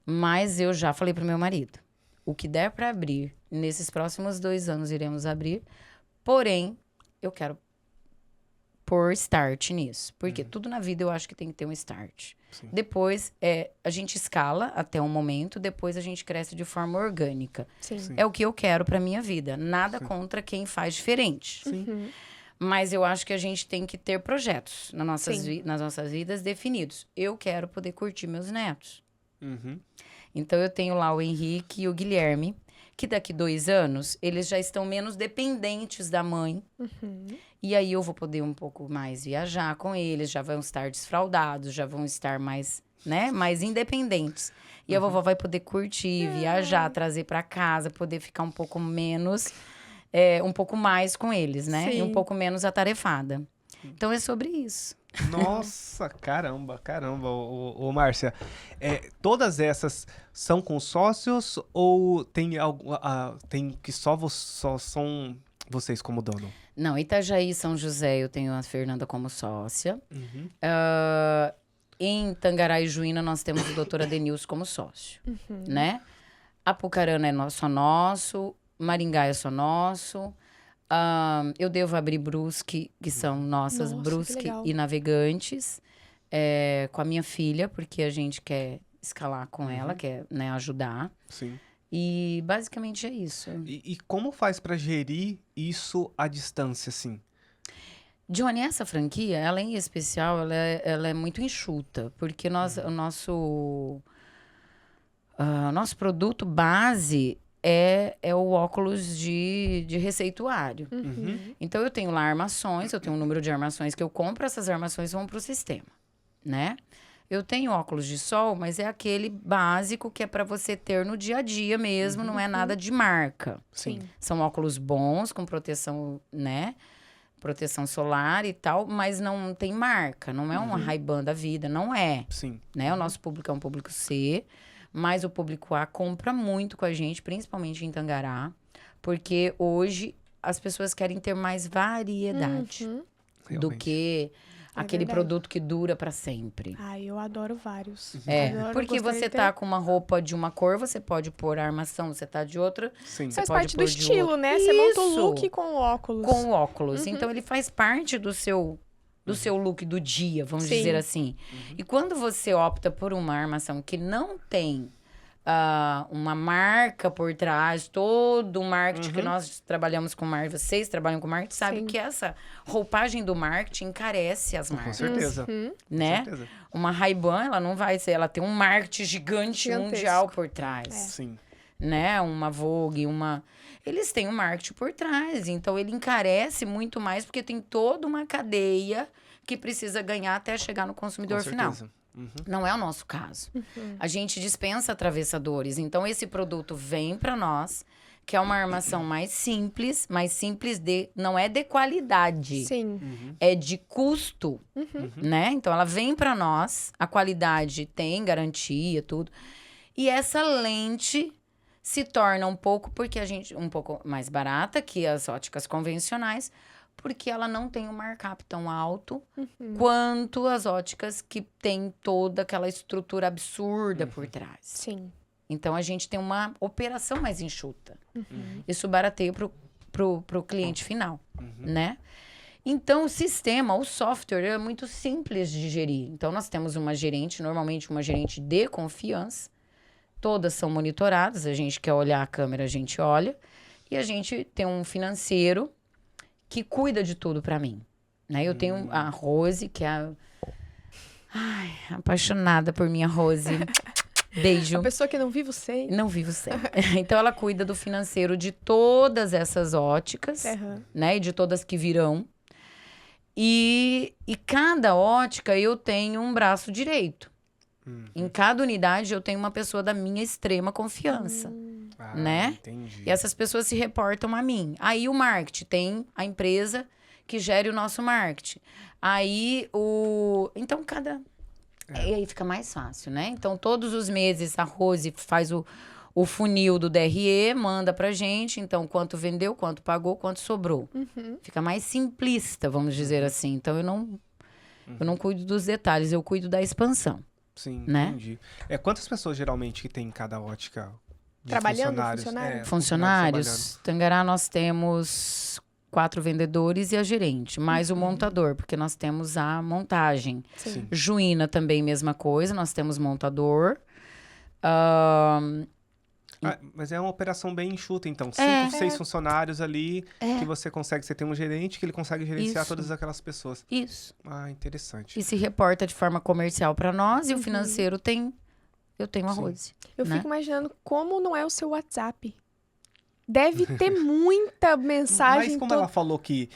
Mas eu já falei pro meu marido. O que der para abrir, nesses próximos 2 anos iremos abrir. Porém, eu quero pôr start nisso. Porque tudo na vida eu acho que tem que ter um start. Sim. Depois, a gente escala até um momento, depois a gente cresce de forma orgânica. Sim. É o que eu quero pra minha vida. Nada contra quem faz diferente. Sim. Mas eu acho que a gente tem que ter projetos nas nossas vidas definidos. Eu quero poder curtir meus netos. Então, eu tenho lá o Henrique e o Guilherme, que daqui 2 anos, eles já estão menos dependentes da mãe. E aí, eu vou poder um pouco mais viajar com eles, já vão estar desfraldados, já vão estar mais, né, mais independentes. E a vovó vai poder curtir, viajar, trazer para casa, poder ficar um pouco menos, um pouco mais com eles, né? Sim. E um pouco menos atarefada. Então, é sobre isso. Nossa, caramba. Ô, Márcia, todas essas são com sócios ou tem que só são vocês como dono? Não, Itajaí e São José eu tenho a Fernanda como sócia. Em Tangará e Juína nós temos o doutor Adenilson como sócio, né? Apucarana é só nosso, Maringá é só nosso. Eu devo abrir Brusque, que são nossas, Brusque e Navegantes, com a minha filha, porque a gente quer escalar com ela, quer, né, ajudar. Sim. E basicamente é isso. E como faz para gerir isso à distância, assim? Johnny, essa franquia, ela em especial, ela é muito enxuta, porque o nosso produto base é o óculos de receituário. Uhum. Então, eu tenho lá armações, eu tenho um número de armações que eu compro, essas armações vão para o sistema, né? Eu tenho óculos de sol, mas é aquele básico que é para você ter no dia a dia mesmo, não é nada de marca. Sim. São óculos bons, com proteção, né? Proteção solar e tal, mas não tem marca, não é uma Ray-Ban da vida, não é, Sim. né? O nosso público é um público C, mas o público A compra muito com a gente, principalmente em Tangará, porque hoje as pessoas querem ter mais variedade Uhum. do Realmente. que aquele verdade. produto que dura para sempre. Ai, eu adoro vários. É, Adoro, porque gostaria você de ter. tá com uma roupa de uma cor, você pode pôr a armação, você tá de outra, Sim. você Faz pode parte do pôr de estilo, outro. né? Você monta o Isso. look com o óculos. Com o óculos. Então, ele faz parte do seu look do dia, vamos Sim. dizer assim. E quando você opta por uma armação que não tem uma marca por trás, todo o marketing que nós trabalhamos com marketing, vocês trabalham com marketing, sabe Sim. que essa roupagem do marketing encarece as Com marcas, certeza. né? Com certeza. Uma Ray-Ban, ela não vai ser, ela tem um marketing gigante Gigantesco. mundial por trás, Sim. né? Uma Vogue, eles têm um marketing por trás, então ele encarece muito mais porque tem toda uma cadeia que precisa ganhar até chegar no consumidor Com final. certeza. Uhum. Não é o nosso caso. A gente dispensa atravessadores, então esse produto vem para nós, que é uma armação mais simples não é de qualidade. Sim. É de custo, né? Então, ela vem para nós, a qualidade tem garantia, tudo. E essa lente se torna um pouco mais barata que as óticas convencionais, porque ela não tem um markup tão alto quanto as óticas que têm toda aquela estrutura absurda por trás. Sim. Então, a gente tem uma operação mais enxuta. Isso barateia pro cliente final, né? Então, o sistema, o software é muito simples de gerir. Então, nós temos uma gerente, normalmente uma gerente de confiança. Todas são monitoradas. A gente quer olhar a câmera, a gente olha. E a gente tem um financeiro que cuida de tudo pra mim, né? Eu tenho a Rose, que é apaixonada por minha Rose. Beijo. A pessoa que não vive sem. Não vivo sem. Então, ela cuida do financeiro de todas essas óticas, né? E de todas que virão. E cada ótica eu tenho um braço direito. Em cada unidade eu tenho uma pessoa da minha extrema confiança, né? Entendi. E essas pessoas se reportam a mim. Aí o marketing tem a empresa que gere o nosso marketing. Aí então E aí fica mais fácil, né? Então todos os meses a Rose faz o funil do DRE, manda pra gente. Então quanto vendeu, quanto pagou, quanto sobrou. Fica mais simplista, vamos dizer assim. Então eu não cuido dos detalhes, eu cuido da expansão. Sim, né? entendi. Quantas pessoas geralmente que tem em cada ótica de Trabalhando, funcionários? funcionário? Funcionários, Tangará nós temos 4 vendedores e a gerente, mais o montador, porque nós temos a montagem. Sim. Juína também, mesma coisa, nós temos montador. Mas é uma operação bem enxuta, então. 6 funcionários ali, que você tem um gerente que ele consegue gerenciar Isso. todas aquelas pessoas. Isso. Interessante. E se reporta de forma comercial para nós, e o financeiro eu tenho a Sim. Rose. Eu né? fico imaginando como não é o seu WhatsApp. Deve ter muita mensagem. Mas como ela falou que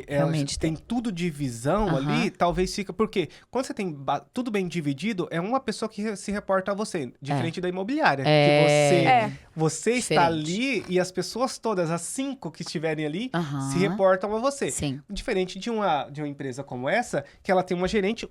ela Realmente tem tudo de visão ali, talvez fica... Porque quando você tem tudo bem dividido, é uma pessoa que se reporta a você, diferente da imobiliária. Que você está ali e as pessoas todas, as 5 que estiverem ali, se reportam a você. Sim. Diferente de uma empresa como essa, que ela tem uma gerente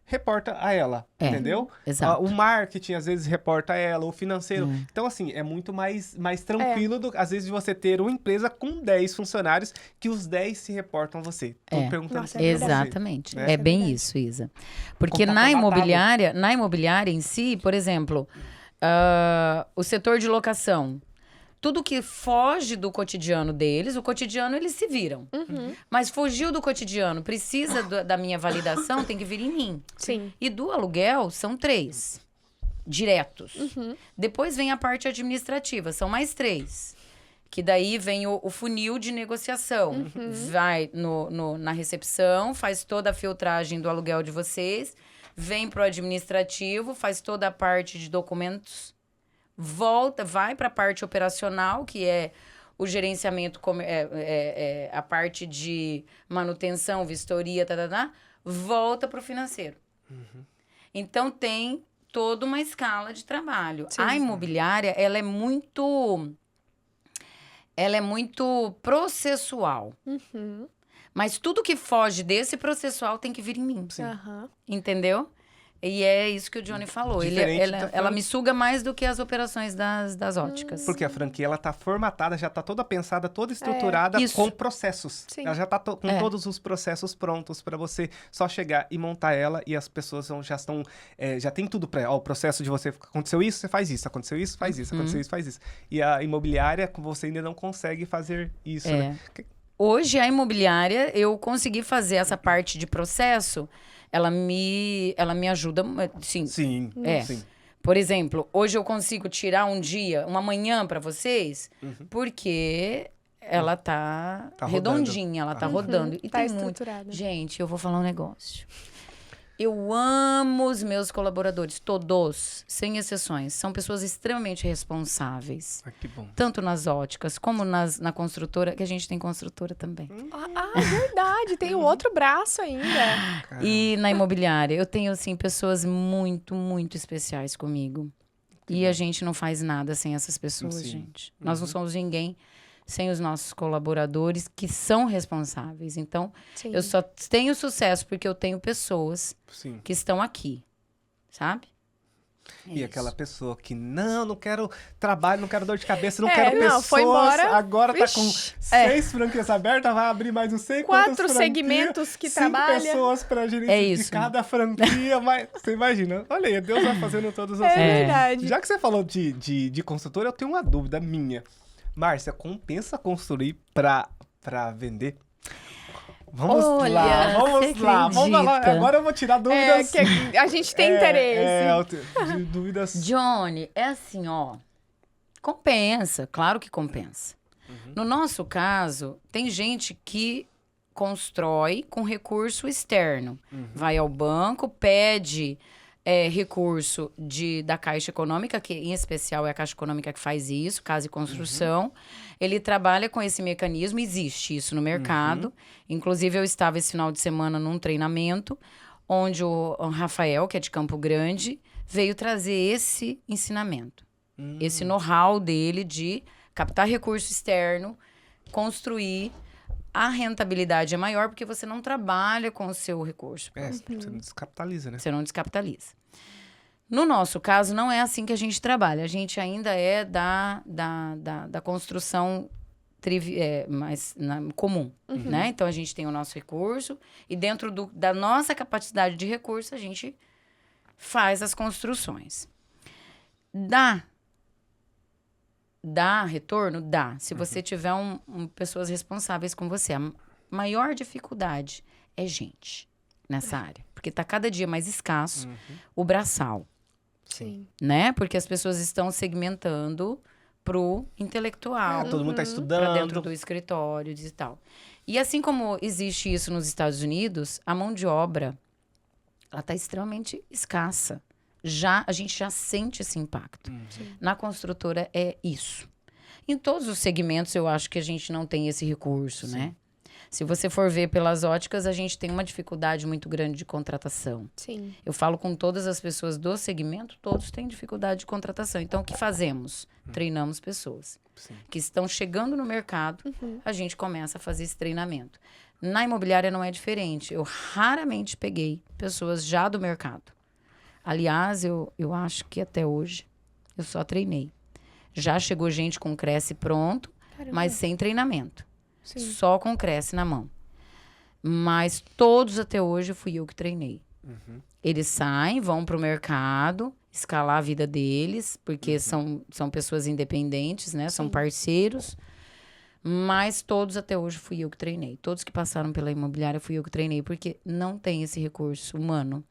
reporta a ela, entendeu? Exato. O marketing, às vezes, reporta a ela, o financeiro. Então, assim, é muito mais tranquilo, às vezes, de você ter uma empresa com 10 funcionários, que os 10 se reportam a você. Tô perguntando Nossa, pra você, Exatamente. né? É bem verdade. isso, Isa. Porque Como tá na imobiliária em si, por exemplo, o setor de locação, tudo que foge do cotidiano deles, o cotidiano eles se viram. Mas fugiu do cotidiano, precisa da minha validação, tem que vir em mim. Sim. E do aluguel, são 3 diretos. Depois vem a parte administrativa, são mais 3. Que daí vem o funil de negociação. Vai na recepção, faz toda a filtragem do aluguel de vocês, vem pro administrativo, faz toda a parte de documentos, vai para a parte operacional, que é o gerenciamento, a parte de manutenção, vistoria, volta para o financeiro. Então, tem toda uma escala de trabalho. Sim. A imobiliária, ela é muito processual. Mas tudo que foge desse processual tem que vir em mim. Aham. Entendeu? E é isso que o Johnny falou. Ela me suga mais do que as operações das óticas. Porque a franquia, ela tá formatada, já tá toda pensada, toda estruturada Isso. com processos. Sim. Ela já tá com todos os processos prontos para você só chegar e montar ela, e as pessoas já estão, já tem tudo o processo de você, aconteceu isso, você faz isso, aconteceu isso, faz isso, aconteceu isso, faz isso. E a imobiliária, você ainda não consegue fazer isso, né? Hoje, a imobiliária, eu consegui fazer essa parte de processo, ela me ajuda, sim. Sim, É. sim. Por exemplo, hoje eu consigo tirar uma manhã para vocês, porque ela tá redondinha, ela tá rodando. E Tá tem muito. estruturada. Gente, eu vou falar um negócio. Eu amo os meus colaboradores, todos, sem exceções. São pessoas extremamente responsáveis. Ah, que bom. Tanto nas óticas, como na construtora, que a gente tem construtora também. Verdade. Tem o outro braço ainda. E na imobiliária, eu tenho, assim, pessoas muito, muito especiais comigo. E a gente não faz nada sem essas pessoas, Sim. gente. Nós não somos ninguém sem os nossos colaboradores que são responsáveis. Então, Sim. eu só tenho sucesso porque eu tenho pessoas Sim. que estão aqui, sabe? É E isso. aquela pessoa que, não quero trabalho, não quero dor de cabeça, não quero não, pessoas. foi embora. Agora tá com Vixe. 6 franquias abertas, vai abrir mais não sei quantas 4 franquias, segmentos que 5 trabalha. pessoas pra gerir É de isso. cada franquia. Mas, você imagina, olha aí, Deus vai fazendo todas as É coisas. verdade. Já que você falou de construtora, eu tenho uma dúvida minha. Márcia, compensa construir pra vender? Vamos Olha, lá, vamos você lá. Vamos lá. acredita? Agora eu vou tirar dúvidas. Que a gente tem interesse. De dúvidas. Johnny, é assim, ó. Compensa, claro que compensa. No nosso caso, tem gente que constrói com recurso externo. Vai ao banco, pede recurso da Caixa Econômica, que em especial é a Caixa Econômica que faz isso, Casa e Construção. Ele trabalha com esse mecanismo, existe isso no mercado. Inclusive, eu estava esse final de semana num treinamento, onde o Rafael, que é de Campo Grande, veio trazer esse ensinamento. Esse know-how dele de captar recurso externo, construir. A rentabilidade é maior porque você não trabalha com o seu recurso. Você não descapitaliza, né? Você não descapitaliza. No nosso caso, não é assim que a gente trabalha. A gente ainda é da construção mais comum, né? Então, a gente tem o nosso recurso e dentro da nossa capacidade de recurso, a gente faz as construções. Dá retorno? Dá. Se você tiver pessoas responsáveis com você. A maior dificuldade é gente nessa área. Porque está cada dia mais escasso o braçal, Sim. né? Porque as pessoas estão segmentando pro intelectual. Todo mundo tá Pra estudando. dentro do escritório e tal. E assim como existe isso nos Estados Unidos, a mão de obra, ela tá extremamente escassa. A gente já sente esse impacto. Na construtora é isso. Em todos os segmentos, eu acho que a gente não tem esse recurso, né? Se você for ver pelas óticas, a gente tem uma dificuldade muito grande de contratação. Sim. Eu falo com todas as pessoas do segmento, todos têm dificuldade de contratação. Então, o que fazemos? Treinamos pessoas que estão chegando no mercado, a gente começa a fazer esse treinamento. Na imobiliária não é diferente. Eu raramente peguei pessoas já do mercado. Aliás, eu acho que até hoje eu só treinei. Já chegou gente com Cresce pronto, mas sem treinamento. Sim. Só com Cresce na mão. Mas todos até hoje fui eu que treinei. Eles saem, vão para o mercado, escalar a vida deles, porque são pessoas independentes, né? São parceiros. Mas todos até hoje fui eu que treinei. Todos que passaram pela imobiliária fui eu que treinei, porque não tem esse recurso humano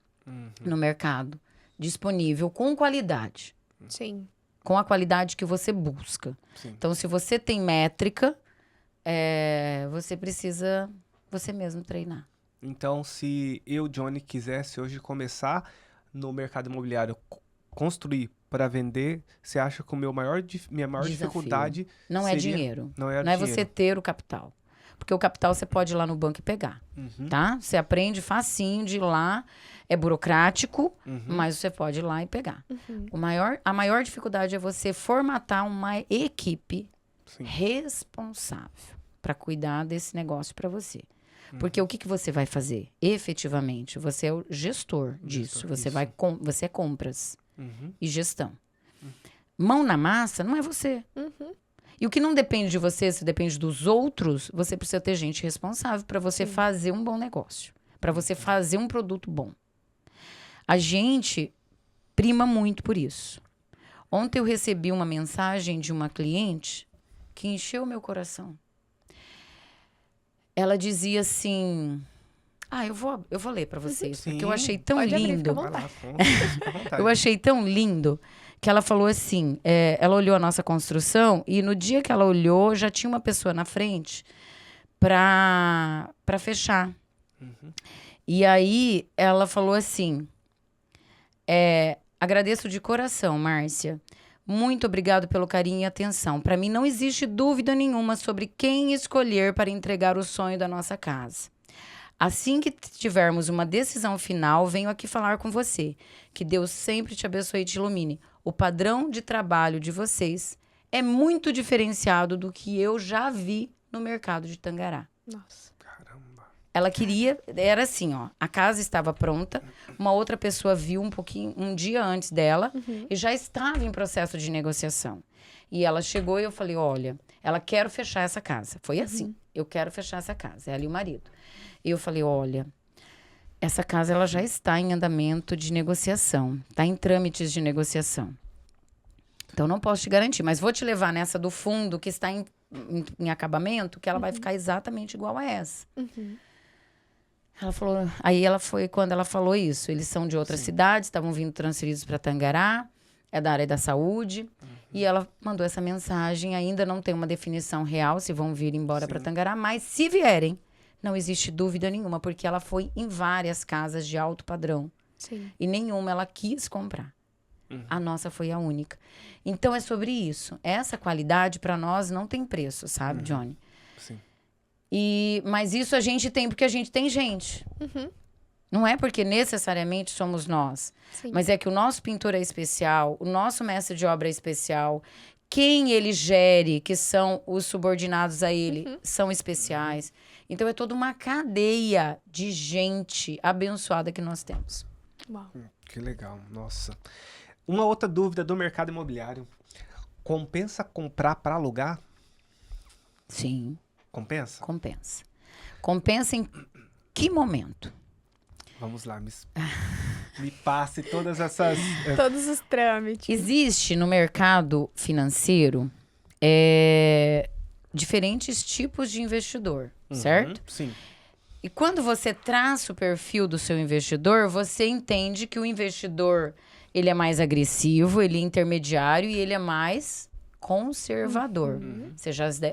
no mercado disponível com qualidade. Sim. Com a qualidade que você busca. Então, se você tem métrica, você precisa você mesmo treinar. Então, se eu, Johnny, quisesse hoje começar no mercado imobiliário, construir para vender, você acha que minha maior Desafio. dificuldade Não é seria- dinheiro. Não é Não é dinheiro. você ter o capital. Porque o capital você pode ir lá no banco e pegar, tá? Você aprende facinho de ir lá, é burocrático, mas você pode ir lá e pegar. A maior dificuldade é você formatar uma equipe Sim. responsável para cuidar desse negócio para você. Porque o que você vai fazer? Efetivamente, você é o gestor disso. Você é compras e gestão. Mão na massa não é você. E o que não depende de você, se depende dos outros, você precisa ter gente responsável para você fazer um bom negócio, para você fazer um produto bom. A gente prima muito por isso. Ontem eu recebi uma mensagem de uma cliente que encheu meu coração. Ela dizia assim... eu vou ler para vocês, porque eu achei tão Pode abrir, lindo. fica à Vai lá, fica à vontade. Eu achei tão lindo que ela falou assim, ela olhou a nossa construção e no dia que ela olhou, já tinha uma pessoa na frente para fechar. E aí ela falou assim, agradeço de coração, Márcia. Muito obrigado pelo carinho e atenção. Para mim não existe dúvida nenhuma sobre quem escolher para entregar o sonho da nossa casa. Assim que tivermos uma decisão final, venho aqui falar com você. Que Deus sempre te abençoe e te ilumine. O padrão de trabalho de vocês é muito diferenciado do que eu já vi no mercado de Tangará. Nossa. Caramba. Ela queria, era assim, ó, a casa estava pronta, uma outra pessoa viu um dia antes dela e já estava em processo de negociação. E ela chegou e eu falei, olha, ela quer fechar essa casa. Foi assim, eu quero fechar essa casa, ela e o marido. E eu falei, olha, essa casa ela já está em andamento de negociação, está em trâmites de negociação. Então não posso te garantir, mas vou te levar nessa do fundo que está em acabamento, que ela vai ficar exatamente igual a essa. Ela falou, aí ela foi quando ela falou isso. Eles são de outras cidades, estavam vindo transferidos para Tangará, é da área da saúde. E ela mandou essa mensagem. Ainda não tem uma definição real se vão vir embora para Tangará, mas se vierem, não existe dúvida nenhuma, porque ela foi em várias casas de alto padrão Sim. e nenhuma ela quis comprar. A nossa foi a única. Então é sobre isso. Essa qualidade para nós não tem preço, sabe, Johnny? Sim. Mas isso a gente tem porque a gente tem gente. Não é porque necessariamente somos nós. Sim. Mas é que o nosso pintor é especial, o nosso mestre de obra é especial. Quem ele gere, que são os subordinados a ele, são especiais. Então é toda uma cadeia de gente abençoada que nós temos. Uau. Que legal, nossa. Uma outra dúvida do mercado imobiliário. Compensa comprar para alugar? Sim, Compensa? compensa. Compensa em que momento? Vamos lá, me passe todas essas... Todos os trâmites. Existe no mercado financeiro diferentes tipos de investidor, certo? Sim. E quando você traça o perfil do seu investidor, você entende que o investidor ele é mais agressivo, ele é intermediário e ele é mais conservador.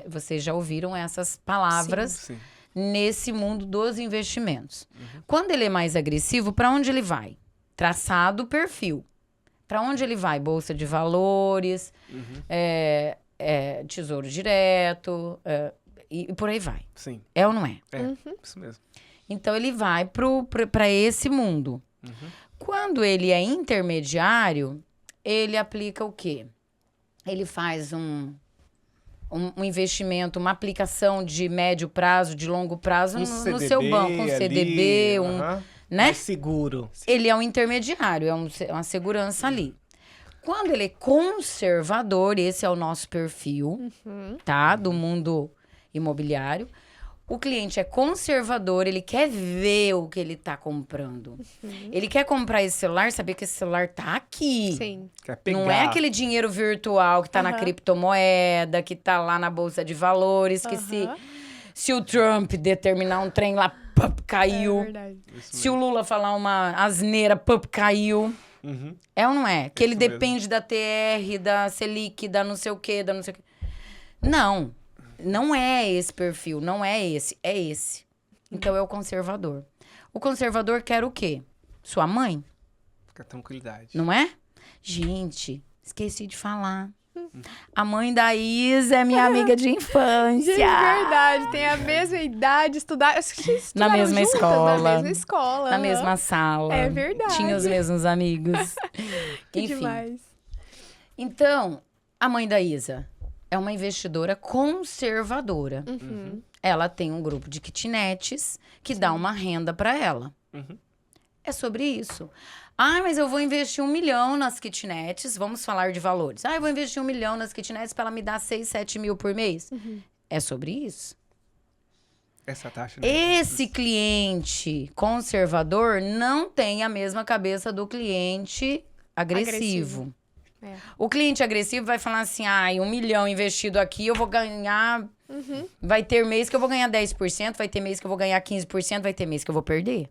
Vocês já ouviram essas palavras Sim. nesse mundo dos investimentos. Quando ele é mais agressivo, para onde ele vai? Traçado o perfil. Para onde ele vai? Bolsa de valores, tesouro direto, e por aí vai. Sim. É ou não é? Isso mesmo. Então, ele vai para esse mundo. Quando ele é intermediário, ele aplica o quê? Ele faz um investimento, uma aplicação de médio prazo, de longo prazo no seu banco. Um CDB, né? Mais seguro. Ele é um intermediário, é uma segurança ali. Quando ele é conservador, esse é o nosso perfil, tá? Do mundo imobiliário. O cliente é conservador, ele quer ver o que ele tá comprando. Ele quer comprar esse celular, saber que esse celular tá aqui. Sim. Quer pegar. Não é aquele dinheiro virtual que tá na criptomoeda, que tá lá na bolsa de valores, que se o Trump determinar um trem lá, pup, caiu. É verdade. Se o Lula falar uma asneira, pup, caiu. É ou não é? Que ele Isso mesmo. depende da TR, da Selic, da não sei o quê, da não sei o quê. Não é esse perfil, não é esse, é esse. Então é o conservador. O conservador quer o quê? Sua mãe, Fica tranquilidade. não é? Gente, Esqueci de falar. A mãe da Isa é minha amiga de infância. Gente, verdade. Tem a mesma idade, Na mesma juntas, escola. Na mesma escola. Na mesma sala. É verdade. Tinha os mesmos amigos. Que Enfim. demais. Então, a mãe da Isa é uma investidora conservadora. Ela tem um grupo de kitnets que dá uma renda para ela. É sobre isso. Ah, mas eu vou investir 1 milhão nas kitnets. Vamos falar de valores. Ah, eu vou investir 1 milhão nas kitnets para ela me dar 6, 7 mil por mês. É sobre isso. Essa taxa... né? Esse cliente conservador não tem a mesma cabeça do cliente agressivo. É. O cliente agressivo vai falar assim, 1 milhão investido aqui, eu vou ganhar... Vai ter mês que eu vou ganhar 10%, vai ter mês que eu vou ganhar 15%, vai ter mês que eu vou perder.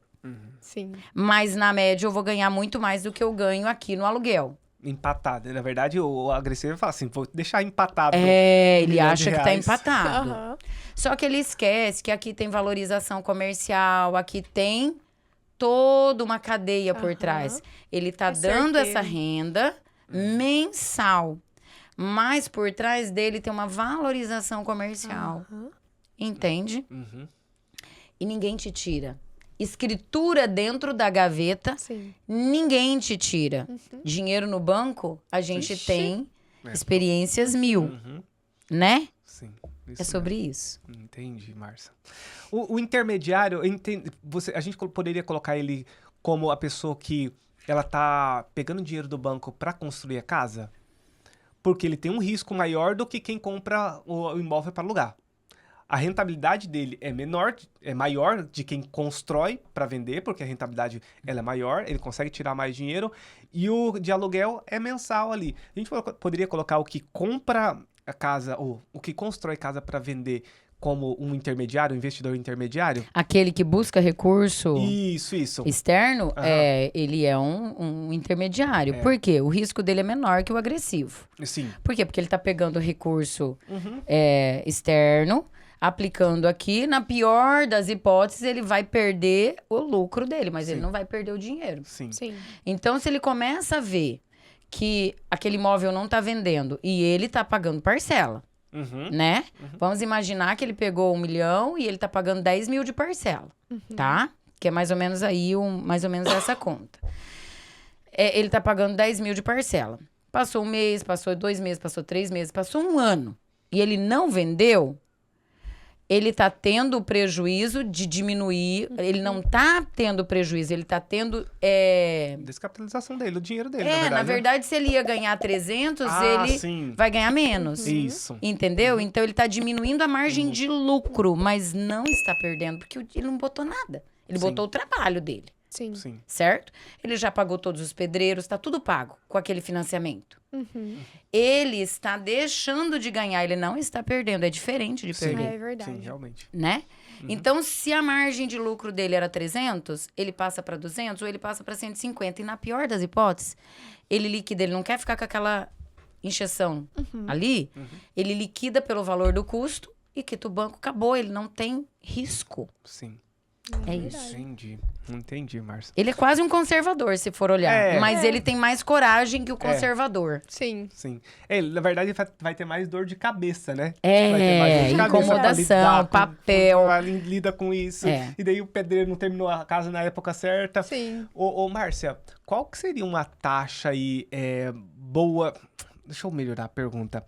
Sim. Mas, na média, eu vou ganhar muito mais do que eu ganho aqui no aluguel. Empatado. Na verdade, o agressivo fala assim, vou deixar empatado. Ele 1 milhão acha de que tá reais. empatado. Aham. Só que ele esquece que aqui tem valorização comercial, aqui tem toda uma cadeia por trás. Ele tá É dando certeiro. essa renda mensal. Mas por trás dele tem uma valorização comercial. Entende? E ninguém te tira. Escritura dentro da gaveta, Sim. ninguém te tira. Dinheiro no banco, a gente Ixi. tem É. experiências 1000, né? Sim. É sobre isso. Entendi, Márcia. O intermediário, a gente poderia colocar ele como a pessoa que ela tá pegando dinheiro do banco para construir a casa? Porque ele tem um risco maior do que quem compra o imóvel para alugar. A rentabilidade dele é menor, é maior de quem constrói para vender, porque a rentabilidade ela é maior, ele consegue tirar mais dinheiro, e o de aluguel é mensal ali. A gente poderia colocar o que compra a casa, ou o que constrói casa para vender como um intermediário, um investidor intermediário? Aquele que busca recurso Isso. externo, Aham. ele é um intermediário. É. Por quê? O risco dele é menor que o agressivo. Sim. Por quê? Porque ele tá pegando recurso externo, aplicando aqui. Na pior das hipóteses, ele vai perder o lucro dele, mas ele Sim. não vai perder o dinheiro. Sim. Sim. Então, se ele começa a ver que aquele imóvel não tá vendendo e ele tá pagando parcela, né? Vamos imaginar que ele pegou 1 milhão e ele tá pagando 10 mil de parcela, tá? Que é mais ou menos aí, mais ou menos essa conta. Ele tá pagando 10 mil de parcela. Passou 1 mês, passou 2 meses, passou 3 meses, passou 1 ano. E ele não vendeu, ele tá tendo o prejuízo de diminuir. Ele não tá tendo prejuízo, ele tá tendo... Descapitalização dele, o dinheiro dele, na verdade, se ele ia ganhar 300, ele sim. vai ganhar menos. Isso. Entendeu? Então, ele tá diminuindo a margem de lucro, mas não está perdendo, porque ele não botou nada. Ele Sim. botou o trabalho dele, Sim. Sim. certo? Ele já pagou todos os pedreiros, tá tudo pago com aquele financiamento. Ele está deixando de ganhar, ele não está perdendo. É diferente de Sim. perder, É verdade. Sim, realmente. né? Então, se a margem de lucro dele era 300, ele passa para 200 ou ele passa para 150. E na pior das hipóteses, ele liquida, ele não quer ficar com aquela encheção ali, ele liquida pelo valor do custo e quita o banco, acabou, ele não tem risco. Sim. É isso. Entendi, Márcia. Ele é quase um conservador, se for olhar. Mas ele tem mais coragem que o conservador. Sim. Sim. Ele, na verdade, vai ter mais dor de cabeça, né? Vai ter mais dor de cabeça pra Incomodação, lidar papel. Lida com isso. E daí o pedreiro não terminou a casa na época certa. Sim. Ô, Márcia, qual que seria uma taxa aí boa... Deixa eu melhorar a pergunta.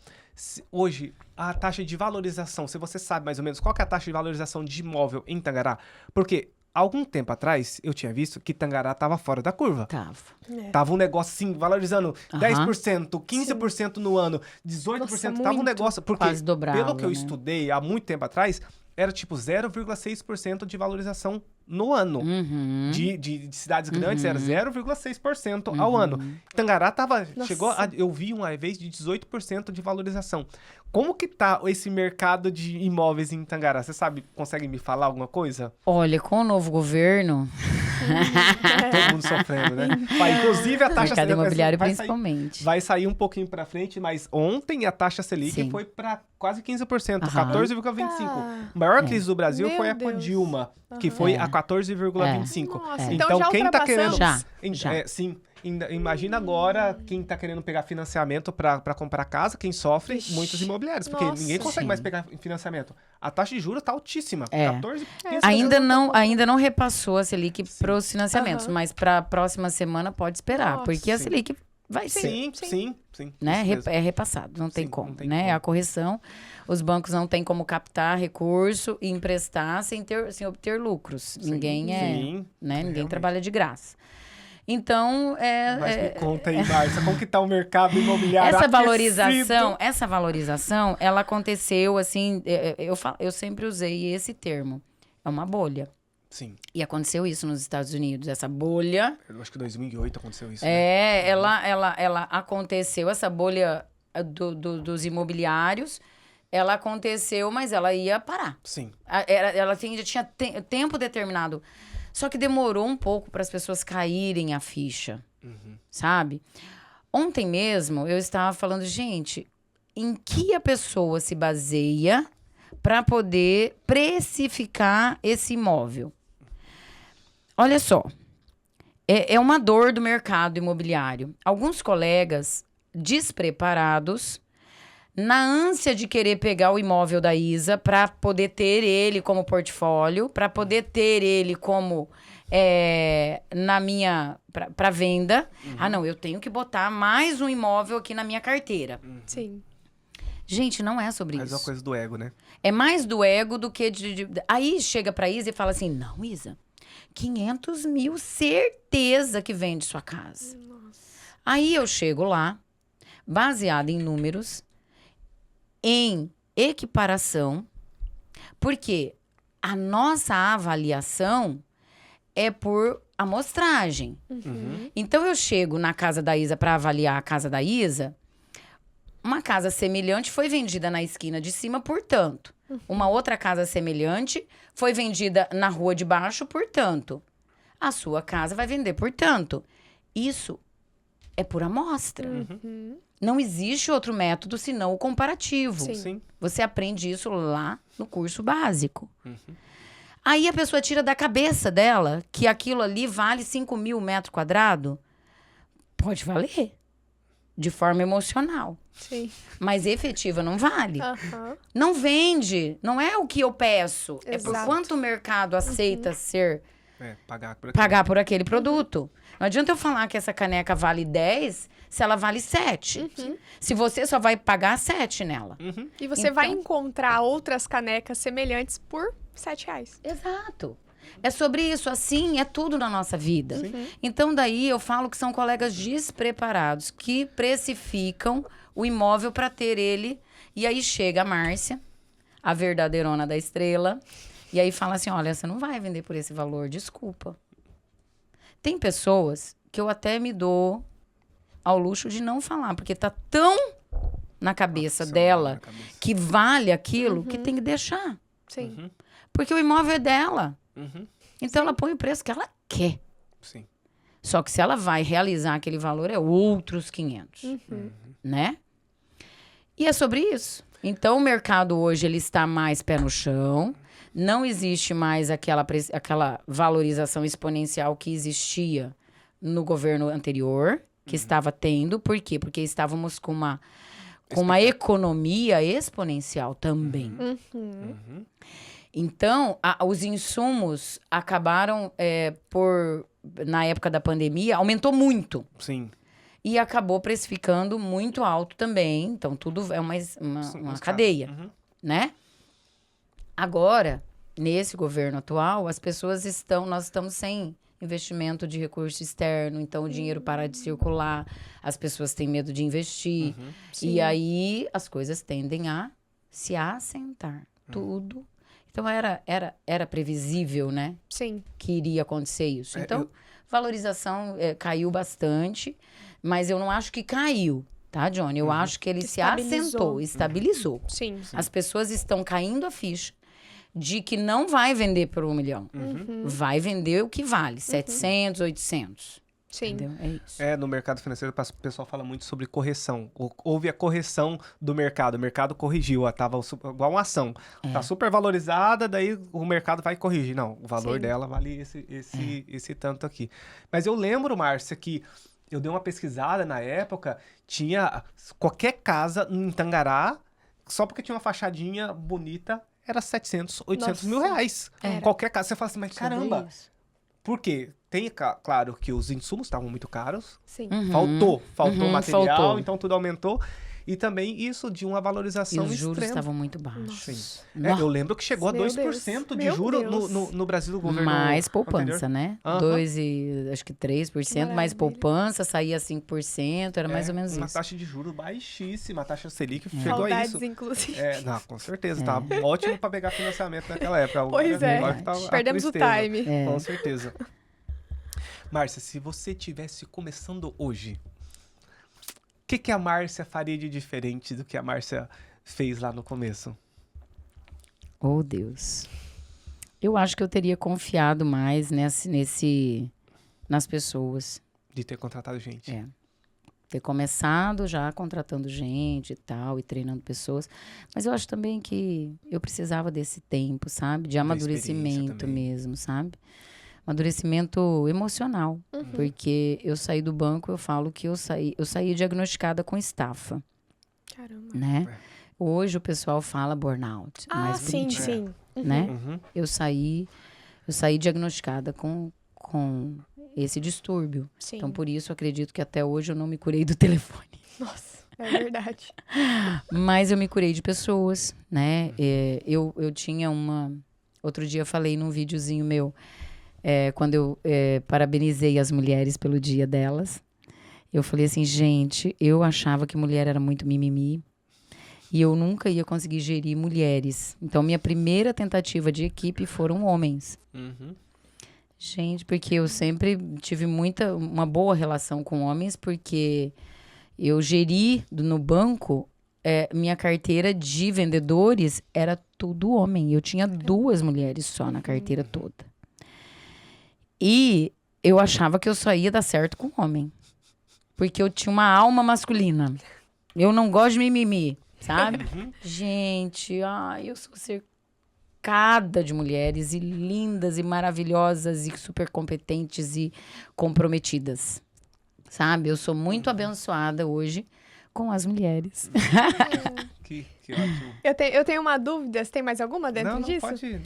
Hoje, a taxa de valorização, se você sabe mais ou menos qual que é a taxa de valorização de imóvel em Tangará, porque algum tempo atrás eu tinha visto que Tangará estava fora da curva. Tava um negócio assim, valorizando 10%, 15% no ano, 18%. Nossa, tava um muito. negócio, porque Quase dobrava, pelo que eu né? estudei há muito tempo atrás, era tipo 0,6% de valorização no ano. De cidades grandes era 0,6% ao ano. Tangará chegou eu vi uma vez de 18% de valorização. Como que tá esse mercado de imóveis em Tangará? Você sabe, consegue me falar alguma coisa? Olha, com o novo governo, Todo mundo sofrendo, né? Inclusive a taxa mercado imobiliário vai principalmente. Vai sair um pouquinho pra frente, mas ontem a taxa Selic Sim. foi pra quase 15%, Aham. 14,25%. Tá. A maior crise do Brasil Meu foi a com a Deus. Dilma, que foi a 14,25%. Nossa, Então, já quem tá querendo... ultrapassamos? Já. Sim. Imagina agora quem tá querendo pegar financiamento pra comprar casa, quem sofre, Ixi. muitos imobiliários. Porque Nossa. ninguém consegue Sim. mais pegar financiamento. A taxa de juros tá altíssima. É. 14, Ainda não repassou a Selic para os financiamentos, Aham. mas para a próxima semana pode esperar, Nossa. porque a Sim. Selic vai ser, Sim. né? Isso mesmo. É repassado, não tem Sim, como, não tem né? como. A correção, os bancos não têm como captar recurso e emprestar sem obter lucros. Ninguém Sim, né? Ninguém realmente. trabalha de graça. Então, Mas me conta aí, Márcia, como que tá o mercado imobiliário essa valorização, ela aconteceu assim, eu sempre usei esse termo. É uma bolha. Sim, E aconteceu isso nos Estados Unidos, essa bolha. eu acho que em 2008 aconteceu isso, né? Ela aconteceu, essa bolha dos imobiliários, ela aconteceu, mas ela ia parar. Sim. Ela tinha tempo determinado. Só que demorou um pouco para as pessoas caírem a ficha, sabe? Ontem mesmo eu estava falando, gente, em que a pessoa se baseia para poder precificar esse imóvel? Olha só, é uma dor do mercado imobiliário. Alguns colegas despreparados, na ânsia de querer pegar o imóvel da Isa para poder ter ele como portfólio, para poder ter ele como para venda. Ah, não, eu tenho que botar mais um imóvel aqui na minha carteira. Sim. Gente, não é sobre Mas é isso. uma coisa do ego, né? É mais do ego do que Aí chega pra Isa e fala assim, não, Isa, 500 mil, certeza que vende sua casa. Aí eu chego lá, baseada em números, em equiparação, porque a nossa avaliação é por amostragem. Então eu chego na casa da Isa para avaliar a casa da Isa, uma casa semelhante foi vendida na esquina de cima por tanto. Uma outra casa semelhante foi vendida na rua de baixo por tanto. A sua casa vai vender por tanto. Isso é por amostra. Não existe outro método senão o comparativo. Sim. Sim. Você aprende isso lá no curso básico. Aí a pessoa tira da cabeça dela que aquilo ali vale 5 mil metros quadrados. Pode valer. De forma emocional. Sim. Mas efetiva não vale. Aham. Não vende. Não é o que eu peço. É por Exato. quanto o mercado aceita Pagar por aquele produto. Não adianta eu falar que essa caneca vale 10 se ela vale 7. Se você só vai pagar 7 nela. E você vai Então- encontrar outras canecas semelhantes por R$7. Exato. É sobre isso, assim, é tudo na nossa vida. Então, daí eu falo que são colegas despreparados que precificam o imóvel para ter ele. E aí chega a Márcia, a verdadeirona da estrela, e aí fala assim: olha, você não vai vender por esse valor, desculpa. Tem pessoas que eu até me dou ao luxo de não falar, porque tá tão na cabeça dela que vale aquilo que tem que deixar. Sim. Porque o imóvel é dela. Então ela põe o preço que ela quer. Sim. Só que se ela vai realizar aquele valor, é outros 500. Né? E é sobre isso. Então o mercado hoje ele está mais pé no chão. Não existe mais aquela valorização exponencial que existia no governo anterior, que estava tendo. Por quê? Porque estávamos com uma economia exponencial também. Então, os insumos acabaram, na época da pandemia, aumentou muito. Sim. E acabou precificando muito alto também. Então, tudo é uma cadeia, né? Agora, nesse governo atual, nós estamos sem investimento de recurso externo, então o dinheiro para de circular, as pessoas têm medo de investir. E aí, as coisas tendem a se assentar. Tudo. Então, era previsível, né? Sim. Que iria acontecer isso. Então, valorização caiu bastante, mas eu não acho que caiu, tá, Johnny? Eu acho que ele se assentou, estabilizou. Sim. As pessoas estão caindo a ficha de que não vai vender por 1 milhão. Vai vender o que vale, 700, 800. Sim. Entendeu? É isso. No mercado financeiro o pessoal fala muito sobre correção. Houve a correção do mercado. O mercado corrigiu. Tava igual uma ação. Tá super valorizada, daí o mercado vai corrigir. Não, o valor dela vale esse tanto aqui. Mas eu lembro, Márcia, que Eu dei uma pesquisada na época, tinha qualquer casa em Tangará, só porque tinha uma fachadinha bonita, era 700, 800 mil reais. Qualquer casa. Você fala assim, mas caramba. Por quê? Tem, claro, que os insumos estavam muito caros. Sim. Faltou material, faltou. então tudo aumentou. E também isso de uma valorização E os juros extrema. estavam muito baixos. Sim. Eu lembro que chegou a 2% de juros no Brasil do governo Mais poupança, anterior. né? 2 e acho que 3%, mais poupança, saía 5%, era mais ou menos uma isso. taxa de juros baixíssima, a taxa Selic chegou a isso. Saudades, inclusive. Não, com certeza, tava ótimo para pegar financiamento naquela época. Pois Agora que tá a perdemos o tristeza. time. Com certeza. Márcia, se você tivesse começando hoje, o que a Márcia faria de diferente do que a Márcia fez lá no começo? Oh, Deus. Eu acho que eu teria confiado mais nas pessoas. De ter contratado gente. Ter começado já contratando gente e tal, e treinando pessoas. Mas eu acho também que eu precisava desse tempo, sabe? De amadurecimento mesmo, sabe? Amadurecimento emocional. Porque eu saí do banco, eu falo que eu saí diagnosticada com estafa. Caramba. Né? Hoje o pessoal fala burnout. Mais sim, bonitinho, sim. né? Eu saí diagnosticada com esse distúrbio. Sim. Então, por isso, eu acredito que até hoje eu não me curei do telefone. Nossa, é verdade. Mas eu me curei de pessoas, né? Eu tinha Outro dia eu falei num videozinho meu, quando eu parabenizei as mulheres pelo dia delas. Eu falei assim, gente, eu achava que mulher era muito mimimi. E eu nunca ia conseguir gerir mulheres. Então, minha primeira tentativa de equipe foram homens. Gente, porque eu sempre tive uma boa relação com homens, porque eu geri no banco, minha carteira de vendedores era tudo homem. Eu tinha 2 mulheres só na carteira toda. E eu achava que eu só ia dar certo com homem. Porque eu tinha uma alma masculina. Eu não gosto de mimimi, sabe? Gente, eu sou cercada de mulheres e lindas e maravilhosas e super competentes e comprometidas, sabe? Eu sou muito abençoada hoje com as mulheres. Que ótimo. Eu tenho uma dúvida, você tem mais alguma dentro disso? Pode ir.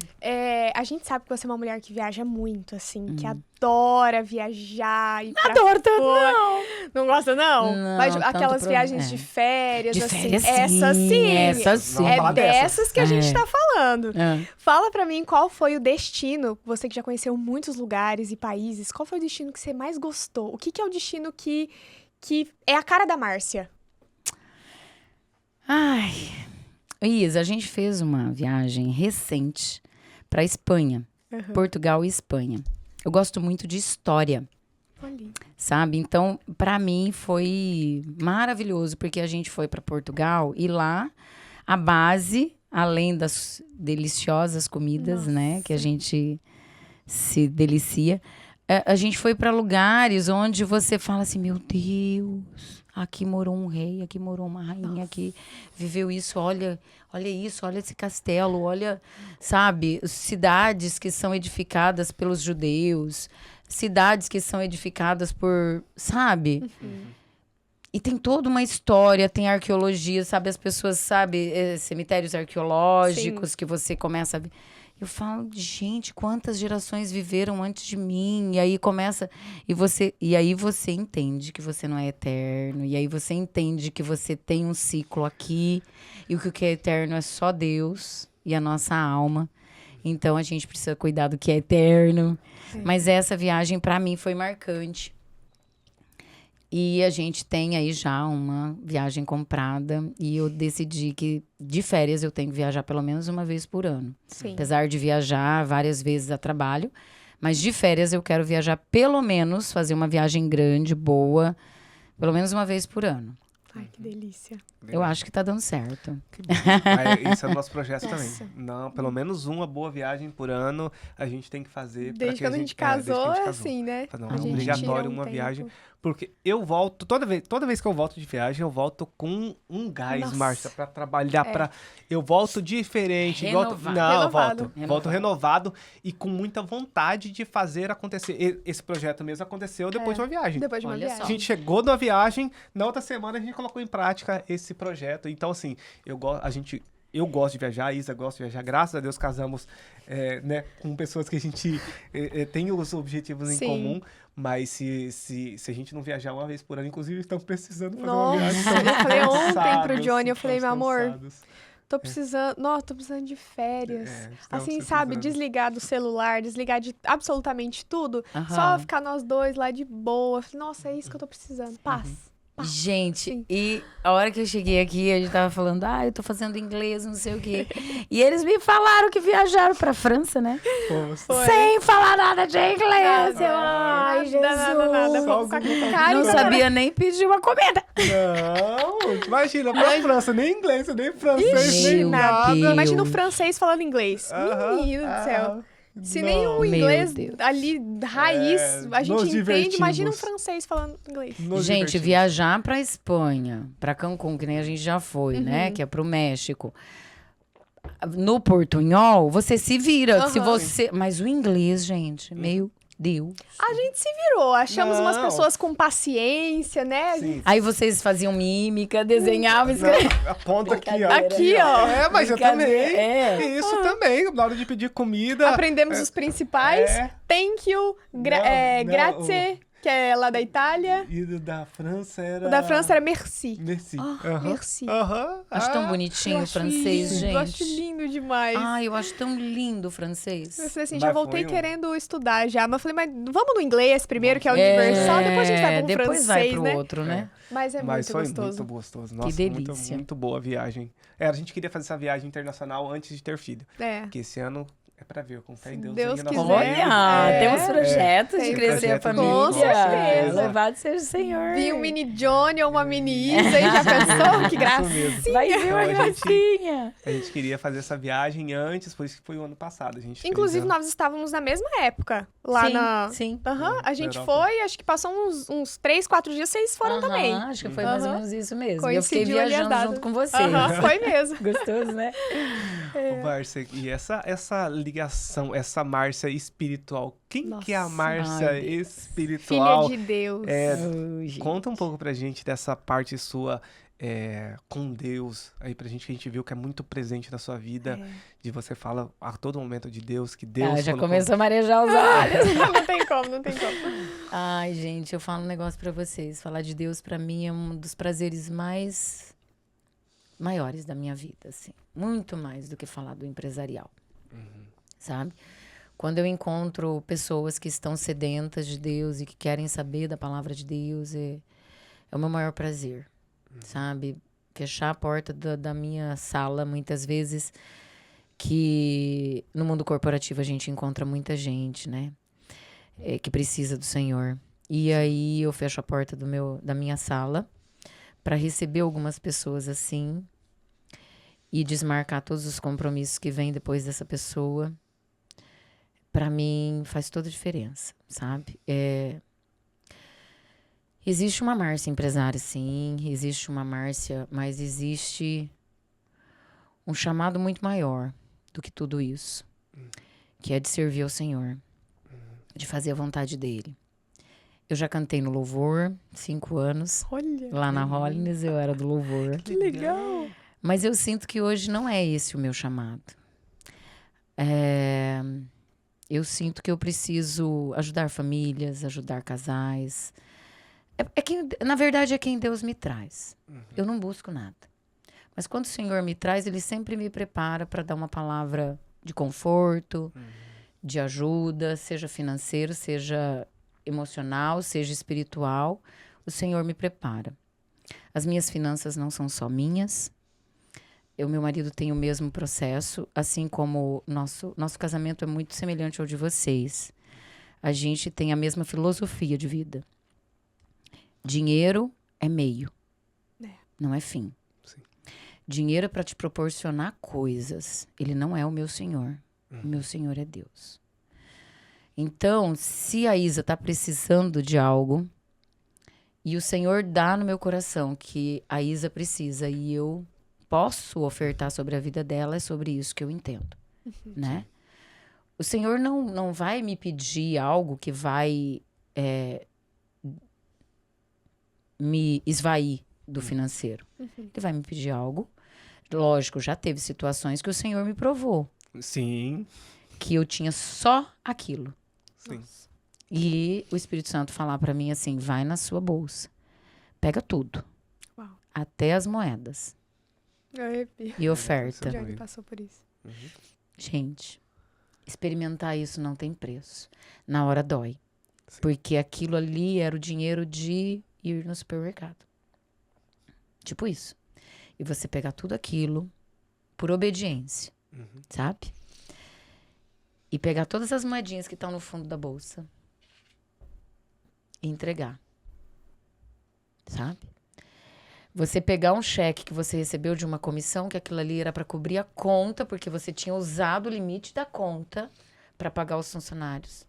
A gente sabe que você é uma mulher que viaja muito, assim, que adora viajar e Adoro tanto, não. Não gosta, não? Não, Mas tanto aquelas viagens de férias, De assim. férias, Essa sim. essa sim. Vamos falar dessas que a gente tá falando. É. Fala pra mim qual foi o destino, você que já conheceu muitos lugares e países, qual foi o destino que você mais gostou? O que é o destino que é a cara da Márcia? Ai, Isa, a gente fez uma viagem recente para Espanha, Portugal e Espanha. Eu gosto muito de história, sabe? Então, para mim foi maravilhoso, porque a gente foi para Portugal e lá a base, além das deliciosas comidas, né, que a gente se delicia, a gente foi para lugares onde você fala assim, meu Deus, aqui morou um rei, aqui morou uma rainha, aqui viveu isso, olha isso, olha esse castelo, olha, sabe, cidades que são edificadas pelos judeus, cidades que são edificadas por, sabe? E tem toda uma história, tem arqueologia, sabe, as pessoas, sabe, cemitérios arqueológicos que você começa a ver. Eu falo, gente, quantas gerações viveram antes de mim? E aí começa... E aí você entende que você não é eterno. E aí você entende que você tem um ciclo aqui. E o que é eterno é só Deus e a nossa alma. Então, a gente precisa cuidar do que é eterno. Mas essa viagem, para mim, foi marcante. E a gente tem aí já uma viagem comprada. E eu decidi que de férias eu tenho que viajar pelo menos uma vez por ano. Sim. Apesar de viajar várias vezes a trabalho. Mas de férias eu quero viajar pelo menos, fazer uma viagem grande, boa. Pelo menos uma vez por ano. Ai, que delícia. Eu acho que tá dando certo. Esse é o nosso projeto também. Não, pelo menos uma boa viagem por ano a gente tem que fazer. Desde quando a gente casou, desde que é assim, né? Não, A é gente obrigatório tira um uma tempo. viagem. Porque eu volto, toda vez que eu volto de viagem, eu volto com um gás, Nossa. Márcia, pra trabalhar, eu volto diferente. Renovado. Não, eu Renovado. volto renovado e com muita vontade de fazer acontecer. Esse projeto mesmo aconteceu depois de uma viagem. Depois de uma Olha só. A viagem. gente chegou numa viagem, na outra semana a gente colocou em prática esse projeto. Então, assim, eu gosto de viajar, a Isa gosta de viajar. Graças a Deus casamos né, com pessoas que a gente tem os objetivos em Sim. comum. Mas se a gente não viajar uma vez por ano, inclusive, estamos precisando fazer uma Nossa, viagem. eu falei ontem pro Cansados, Johnny, eu falei, meu estamos amor, cansados. tô precisando, nossa, tô precisando de férias. Estamos Assim, sabe, precisando. desligar do celular, desligar de absolutamente tudo. Aham. Só ficar nós dois lá de boa. Falei, nossa, é isso que eu tô precisando. Paz. Gente, Sim. e a hora que eu cheguei aqui, a gente tava falando, eu tô fazendo inglês, não sei o quê. E eles me falaram que viajaram pra França, né? Foi. Sem falar nada de inglês. Eu, ai, Nada, Jesus. nada. Só Vamos com a algum- cara Não e sabia nem pedir uma comida. Não, imagina, pra França, nem inglês, nem francês, Ixi, nem meu nada. Deus. Imagina o francês falando inglês. Aham. Menino do céu. Se nem o Meu inglês Deus. ali, raiz, a gente nos entende, divertimos. imagina um francês falando inglês. Nos Gente, divertimos. viajar pra Espanha, pra Cancún, que nem a gente já foi, né? Que é pro México. No portunhol, você se vira. Se Aham. você... Mas o inglês, gente, meu Deus. A gente se virou, achamos umas Não. pessoas com paciência, né? Sim. Aí vocês faziam mímica, desenhavam, Não, escreviam. aponta aqui, ó. Aqui, ó. É, mas eu também. Brincadeira, é. Isso também, na hora de pedir comida. Aprendemos os principais. É. Thank you, Não, grazie, que é lá da Itália. E o da França era... O da França era merci. Merci. Ah, Aham. merci. Aham. Acho tão Ah, bonitinho Eu o acho francês, lindo, gente. Eu acho lindo demais. Ai, eu acho tão lindo o francês. Eu falei assim, Mas já voltei foi um- querendo estudar já. Mas eu falei, mas vamos no inglês primeiro, que é universal, depois a gente vai pro depois francês, vai pro né? outro, né? Mas é Mas muito foi gostoso. muito gostoso. Nossa, delícia. Muito boa a viagem. A gente queria fazer essa viagem internacional antes de ter filho. É. Porque esse ano é pra ver, com fé em Deus. Deus aí, nós quiser. vamos ver. Olha, É. temos projetos Tem de crescer a projeto família. com certeza. Louvado seja o Senhor. Vi um mini Johnny ou uma mini Isa aí, já pensou? Que graça. Isso mesmo. Vai ver uma Então, a gente- gracinha. A gente queria fazer essa viagem antes, por isso que foi o ano passado. A gente fez Inclusive, a- nós estávamos na mesma época. Lá Sim, na... sim. Aham, a Na gente Europa. foi, acho que passou uns 3, 4 dias, vocês foram Aham, também. Acho que foi mais ou Aham. menos isso mesmo. E eu fiquei Coincidiu ali as viajando datas. junto com vocês. Aham, foi mesmo. Gostoso, né? Ô, Márcia, e essa ligação, essa Márcia espiritual, quem que é a Nossa. Márcia Ai, Deus. espiritual? Filha de Deus. É, Ai, gente. Conta um pouco pra gente dessa parte sua com Deus, aí pra gente que a gente viu que é muito presente na sua vida, de você fala a todo momento de Deus, que Deus... Já colocou- começou a marejar os olhos. Não tem como, não tem como. Ai, gente, eu falo um negócio pra vocês. Falar de Deus pra mim é um dos prazeres maiores da minha vida, assim. Muito mais do que falar do empresarial. Sabe? Quando eu encontro pessoas que estão sedentas de Deus e que querem saber da palavra de Deus, é o meu maior prazer, sabe? Fechar a porta da minha sala, muitas vezes, que no mundo corporativo a gente encontra muita gente, né? Que precisa do Senhor. E aí eu fecho a porta da minha sala para receber algumas pessoas assim e desmarcar todos os compromissos que vêm depois dessa pessoa. Para mim faz toda a diferença, sabe? Existe uma Márcia empresária, sim, existe uma Márcia, mas existe um chamado muito maior do que tudo isso, que é de servir ao Senhor, de fazer a vontade dele. Eu já cantei no Louvor, 5 anos, Olha, lá na Hollins eu era do Louvor. que legal. Mas eu sinto que hoje não é esse o meu chamado. Eu sinto que eu preciso ajudar famílias, ajudar casais. Na verdade, é quem Deus me traz. Eu não busco nada. Mas quando o Senhor me traz, Ele sempre me prepara para dar uma palavra de conforto, de ajuda, seja financeiro, seja emocional, seja espiritual. O Senhor me prepara. As minhas finanças não são só minhas. Meu marido tem o mesmo processo, assim como nosso casamento é muito semelhante ao de vocês. A gente tem a mesma filosofia de vida. Dinheiro é meio, não é fim. Sim. Dinheiro é para te proporcionar coisas. Ele não é o meu Senhor. O meu Senhor é Deus. Então, se a Isa está precisando de algo, E o Senhor dá no meu coração que a Isa precisa e eu posso ofertar sobre a vida dela, é sobre isso que eu entendo, né? O Senhor não vai me pedir algo que vai me esvair do financeiro. Ele vai me pedir algo. Lógico, já teve situações que o Senhor me provou. Sim. Que eu tinha só aquilo. Sim. E o Espírito Santo falar pra mim assim, vai na sua bolsa. Pega tudo. Uau. Até as moedas. Eu arrepio. E oferta. Já que passou por isso. Gente, experimentar isso não tem preço. Na hora dói. Sim. Porque aquilo ali era o dinheiro de ir no supermercado. Tipo isso. E você pegar tudo aquilo por obediência, sabe? E pegar todas as moedinhas que estão no fundo da bolsa e entregar, sabe? Você pegar um cheque que você recebeu de uma comissão, que aquilo ali era para cobrir a conta, porque você tinha usado o limite da conta para pagar os funcionários.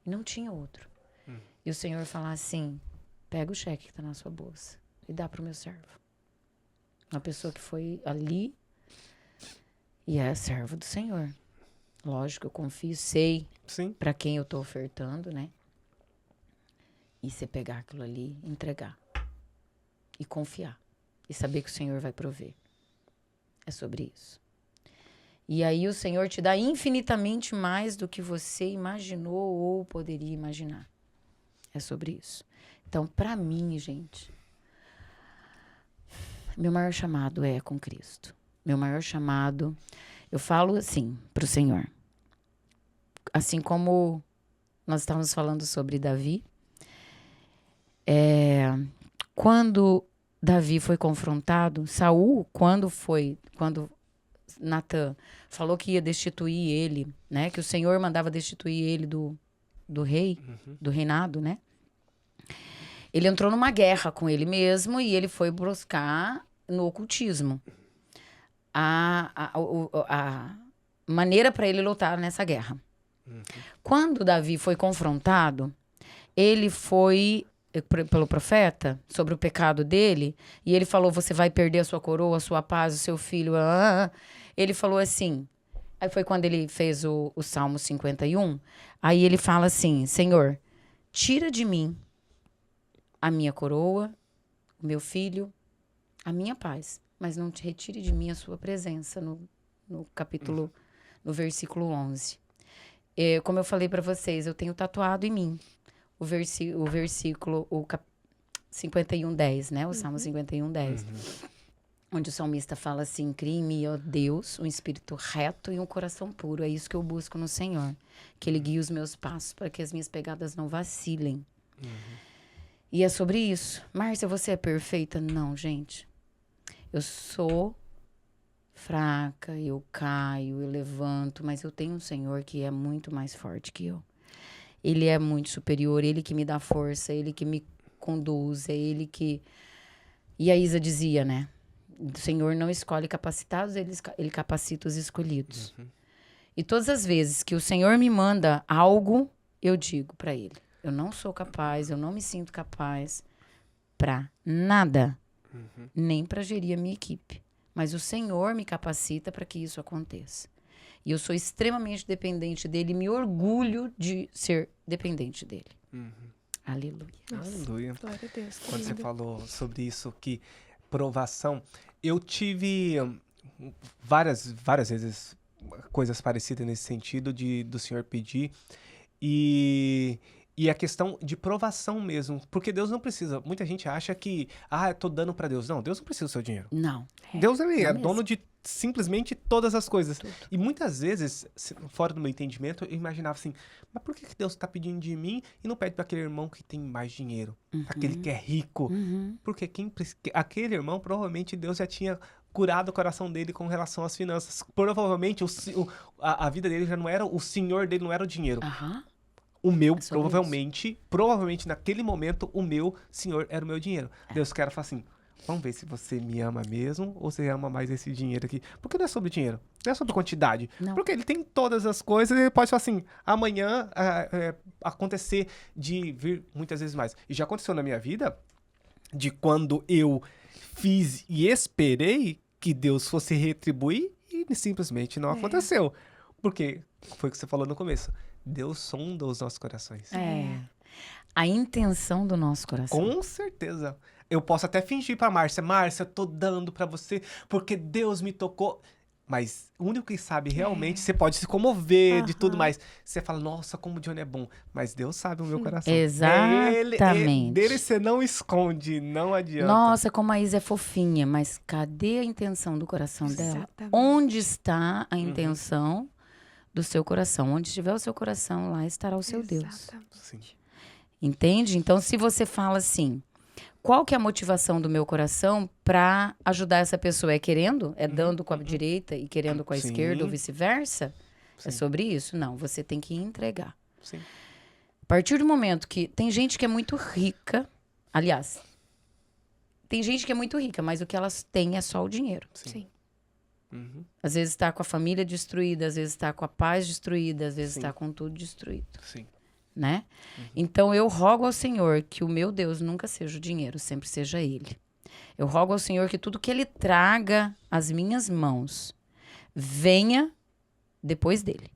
E não tinha outro. E o Senhor falar assim, pega o cheque que está na sua bolsa e dá para o meu servo. Uma pessoa que foi ali e é servo do Senhor. Lógico, eu confio, sei para quem eu tô ofertando, né? E você pegar aquilo ali, entregar. E confiar. E saber que o Senhor vai prover. É sobre isso. E aí o Senhor te dá infinitamente mais do que você imaginou ou poderia imaginar. É sobre isso. Então, para mim, gente, meu maior chamado é com Cristo. Meu maior chamado, eu falo assim pro Senhor. Assim como nós estávamos falando sobre Davi, quando Davi foi confrontado, Saul, quando Natã falou que ia destituir ele, né? Que o Senhor mandava destituir ele do rei, do reinado, né? Ele entrou numa guerra com ele mesmo e ele foi buscar no ocultismo a maneira para ele lutar nessa guerra. Quando Davi foi confrontado, ele foi pelo profeta sobre o pecado dele e ele falou, você vai perder a sua coroa, a sua paz, o seu filho. Ele falou assim, aí foi quando ele fez o Salmo 51, aí ele fala assim, Senhor, tira de mim a minha coroa, o meu filho, a minha paz, mas não te retire de mim a sua presença, no capítulo, no versículo 11. Como eu falei para vocês, eu tenho tatuado em mim o versículo 51:10, né? O Salmo 51:10. Onde o salmista fala assim, cria em mim, ó Deus, um espírito reto e um coração puro. É isso que eu busco no Senhor. Que Ele guie os meus passos para que as minhas pegadas não vacilem. E é sobre isso. Márcia, você é perfeita? Não, gente. Eu sou fraca, eu caio, eu levanto, mas eu tenho um Senhor que é muito mais forte que eu. Ele é muito superior, Ele que me dá força, Ele que me conduz, é Ele que... E a Isa dizia, né? O Senhor não escolhe capacitados, Ele capacita os escolhidos. E todas as vezes que o Senhor me manda algo, eu digo para Ele, eu não sou capaz, eu não me sinto capaz para nada, nem para gerir a minha equipe. Mas o Senhor me capacita para que isso aconteça. E eu sou extremamente dependente dele e me orgulho de ser dependente dele. Aleluia. Aleluia. Glória a Deus. Quando você falou sobre isso, que provação, eu tive várias vezes coisas parecidas nesse sentido do Senhor pedir e a questão de provação mesmo, porque Deus não precisa, muita gente acha que, eu tô dando pra Deus. Não, Deus não precisa do seu dinheiro. Não. Deus é não dono de simplesmente todas as coisas. Tudo. E muitas vezes, fora do meu entendimento, eu imaginava assim, mas por que Deus tá pedindo de mim e não pede para aquele irmão que tem mais dinheiro? Aquele que é rico? Porque aquele irmão, provavelmente Deus já tinha curado o coração dele com relação às finanças. Provavelmente a vida dele já não era, o senhor dele não era o dinheiro. O meu, provavelmente naquele momento, o meu senhor era o meu dinheiro. Deus quer falar assim, vamos ver se você me ama mesmo ou você ama mais esse dinheiro aqui. Porque não é sobre dinheiro, não é sobre quantidade. Não. Porque ele tem todas as coisas e ele pode falar assim, amanhã acontecer de vir muitas vezes mais. E já aconteceu na minha vida de quando eu fiz e esperei que Deus fosse retribuir e simplesmente não aconteceu. Porque foi o que você falou no começo. Deus sonda os nossos corações. A intenção do nosso coração. Com certeza. Eu posso até fingir pra Márcia, Márcia, eu tô dando pra você porque Deus me tocou. Mas o único que sabe realmente, você pode se comover de tudo mais. Você fala, nossa, como o Johnny é bom. Mas Deus sabe o meu coração. Exatamente. Dele você não esconde, não adianta. Nossa, como a Isa é fofinha, mas cadê a intenção do coração dela? Exatamente. Onde está a intenção do seu coração? Onde estiver o seu coração, lá estará o seu Deus. Exatamente. Sim. Entende? Então, se você fala assim, qual que é a motivação do meu coração para ajudar essa pessoa? É querendo? É dando com a direita e querendo com a Sim. esquerda ou vice-versa? É Sim. sobre isso? Não, você tem que entregar. Sim. A partir do momento que tem gente que é muito rica, aliás, tem gente que é muito rica, mas o que elas têm é só o dinheiro. Sim. Uhum. Às vezes está com a família destruída, às vezes está com a paz destruída, às vezes Sim. está com tudo destruído, Sim. né? Então eu rogo ao Senhor que o meu Deus nunca seja o dinheiro, sempre seja Ele. Eu rogo ao Senhor que tudo que Ele traga às minhas mãos venha depois dele.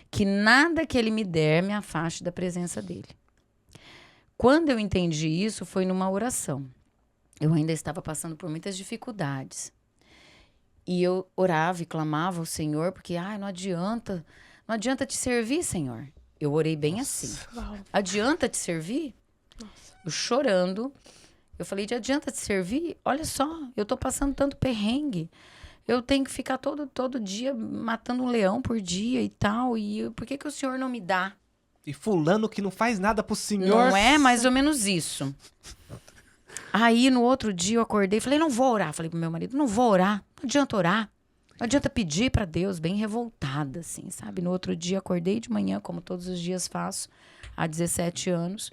Que nada que Ele me der me afaste da presença dele. Quando eu entendi isso, foi numa oração. Eu ainda estava passando por muitas dificuldades. E eu orava e clamava ao Senhor, porque, não adianta te servir, Senhor. Eu orei bem assim. Uau. Adianta te servir? Eu chorando. Eu falei, adianta te servir? Olha só, eu tô passando tanto perrengue. Eu tenho que ficar todo dia matando um leão por dia e tal. E por que o Senhor não me dá? E fulano que não faz nada pro senhor. Não é mais ou menos isso. Aí, no outro dia, eu acordei e falei, não vou orar. Falei pro meu marido, não vou orar. Não adianta orar. Não adianta pedir pra Deus, bem revoltada, assim, sabe? No outro dia, acordei de manhã, como todos os dias faço, há 17 anos.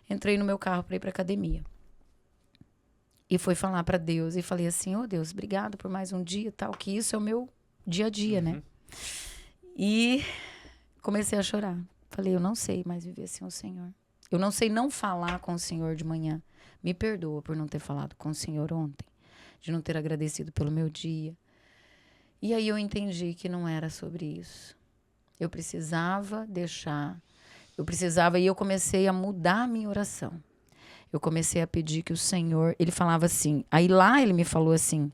Entrei no meu carro pra ir pra academia. E fui falar pra Deus. E falei assim, Deus, obrigado por mais um dia e tal. Que isso é o meu dia a dia, né? E comecei a chorar. Falei, eu não sei mais viver sem o Senhor. Eu não sei não falar com o Senhor de manhã. Me perdoa por não ter falado com o Senhor ontem. De não ter agradecido pelo meu dia. E aí eu entendi que não era sobre isso. Eu precisava deixar. E eu comecei a mudar a minha oração. Eu comecei a pedir que o Senhor... Ele falava assim... Aí lá ele me falou assim...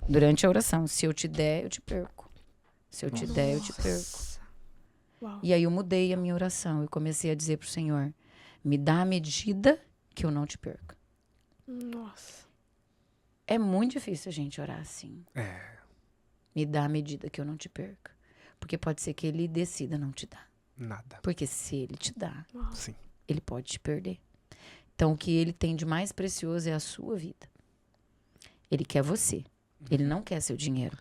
Durante a oração. Se eu te der, eu te perco. Se eu te der, eu te perco. Uau. E aí eu mudei a minha oração. Eu comecei a dizer pro Senhor... Me dá a medida que eu não te perca. Nossa. É muito difícil a gente orar assim. É. Me dá a medida que eu não te perca. Porque pode ser que ele decida não te dar. Nada. Porque se ele te dá, Sim. ele pode te perder. Então, o que ele tem de mais precioso é a sua vida. Ele quer você. Ele não quer seu dinheiro.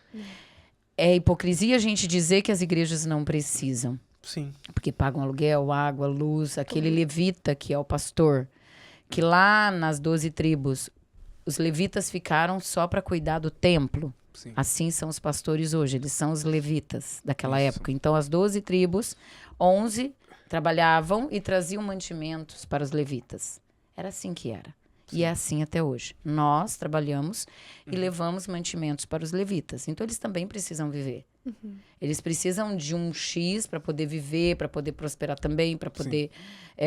É hipocrisia a gente dizer que as igrejas não precisam. Sim. Porque pagam aluguel, água, luz. Aquele levita que é o pastor. Que lá nas 12 tribos, os levitas ficaram só para cuidar do templo. Sim. Assim são os pastores hoje, eles são os levitas daquela época. Então, as 12 tribos, 11 trabalhavam e traziam mantimentos para os levitas. Era assim que era. E é assim até hoje. Nós trabalhamos e levamos mantimentos para os levitas. Então, eles também precisam viver. Eles precisam de um X para poder viver, para poder prosperar também, para poder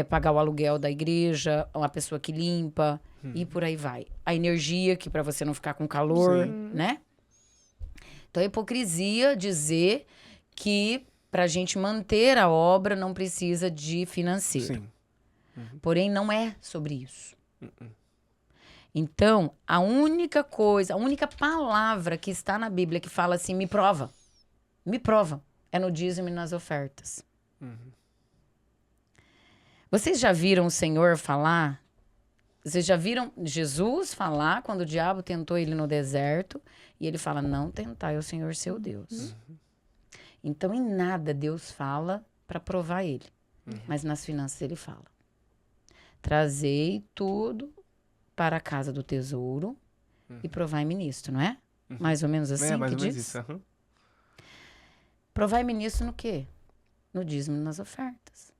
pagar o aluguel da igreja, uma pessoa que limpa e por aí vai. A energia, que para você não ficar com calor, né? Então, é hipocrisia dizer que para a gente manter a obra não precisa de financeiro. Sim. Porém, não é sobre isso. Então, a única coisa, a única palavra que está na Bíblia que fala assim, me prova, é no dízimo e nas ofertas. Vocês já viram o Senhor falar? Vocês já viram Jesus falar quando o diabo tentou ele no deserto? E ele fala, não tentai o Senhor seu Deus. Então, em nada Deus fala para provar ele. Mas nas finanças ele fala. Trazei tudo para a casa do tesouro e provai-me nisto, não é? Mais ou menos assim mais que ou menos diz? isso. Aham. Provai-me nisso no quê? No dízimo e nas ofertas.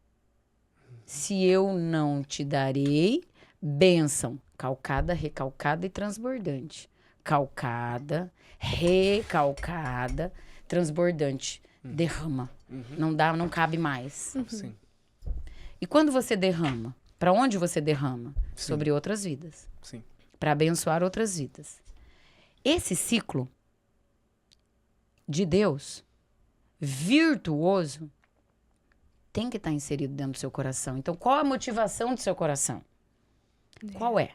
Se eu não te darei bênção, calcada, recalcada e transbordante. Calcada, recalcada, transbordante. Derrama. Não dá, não cabe mais. Sim. E quando você derrama? Para onde você derrama? Sobre outras vidas. Sim. Para abençoar outras vidas. Esse ciclo de Deus virtuoso tem que estar inserido dentro do seu coração. Então, qual a motivação do seu coração? Qual é?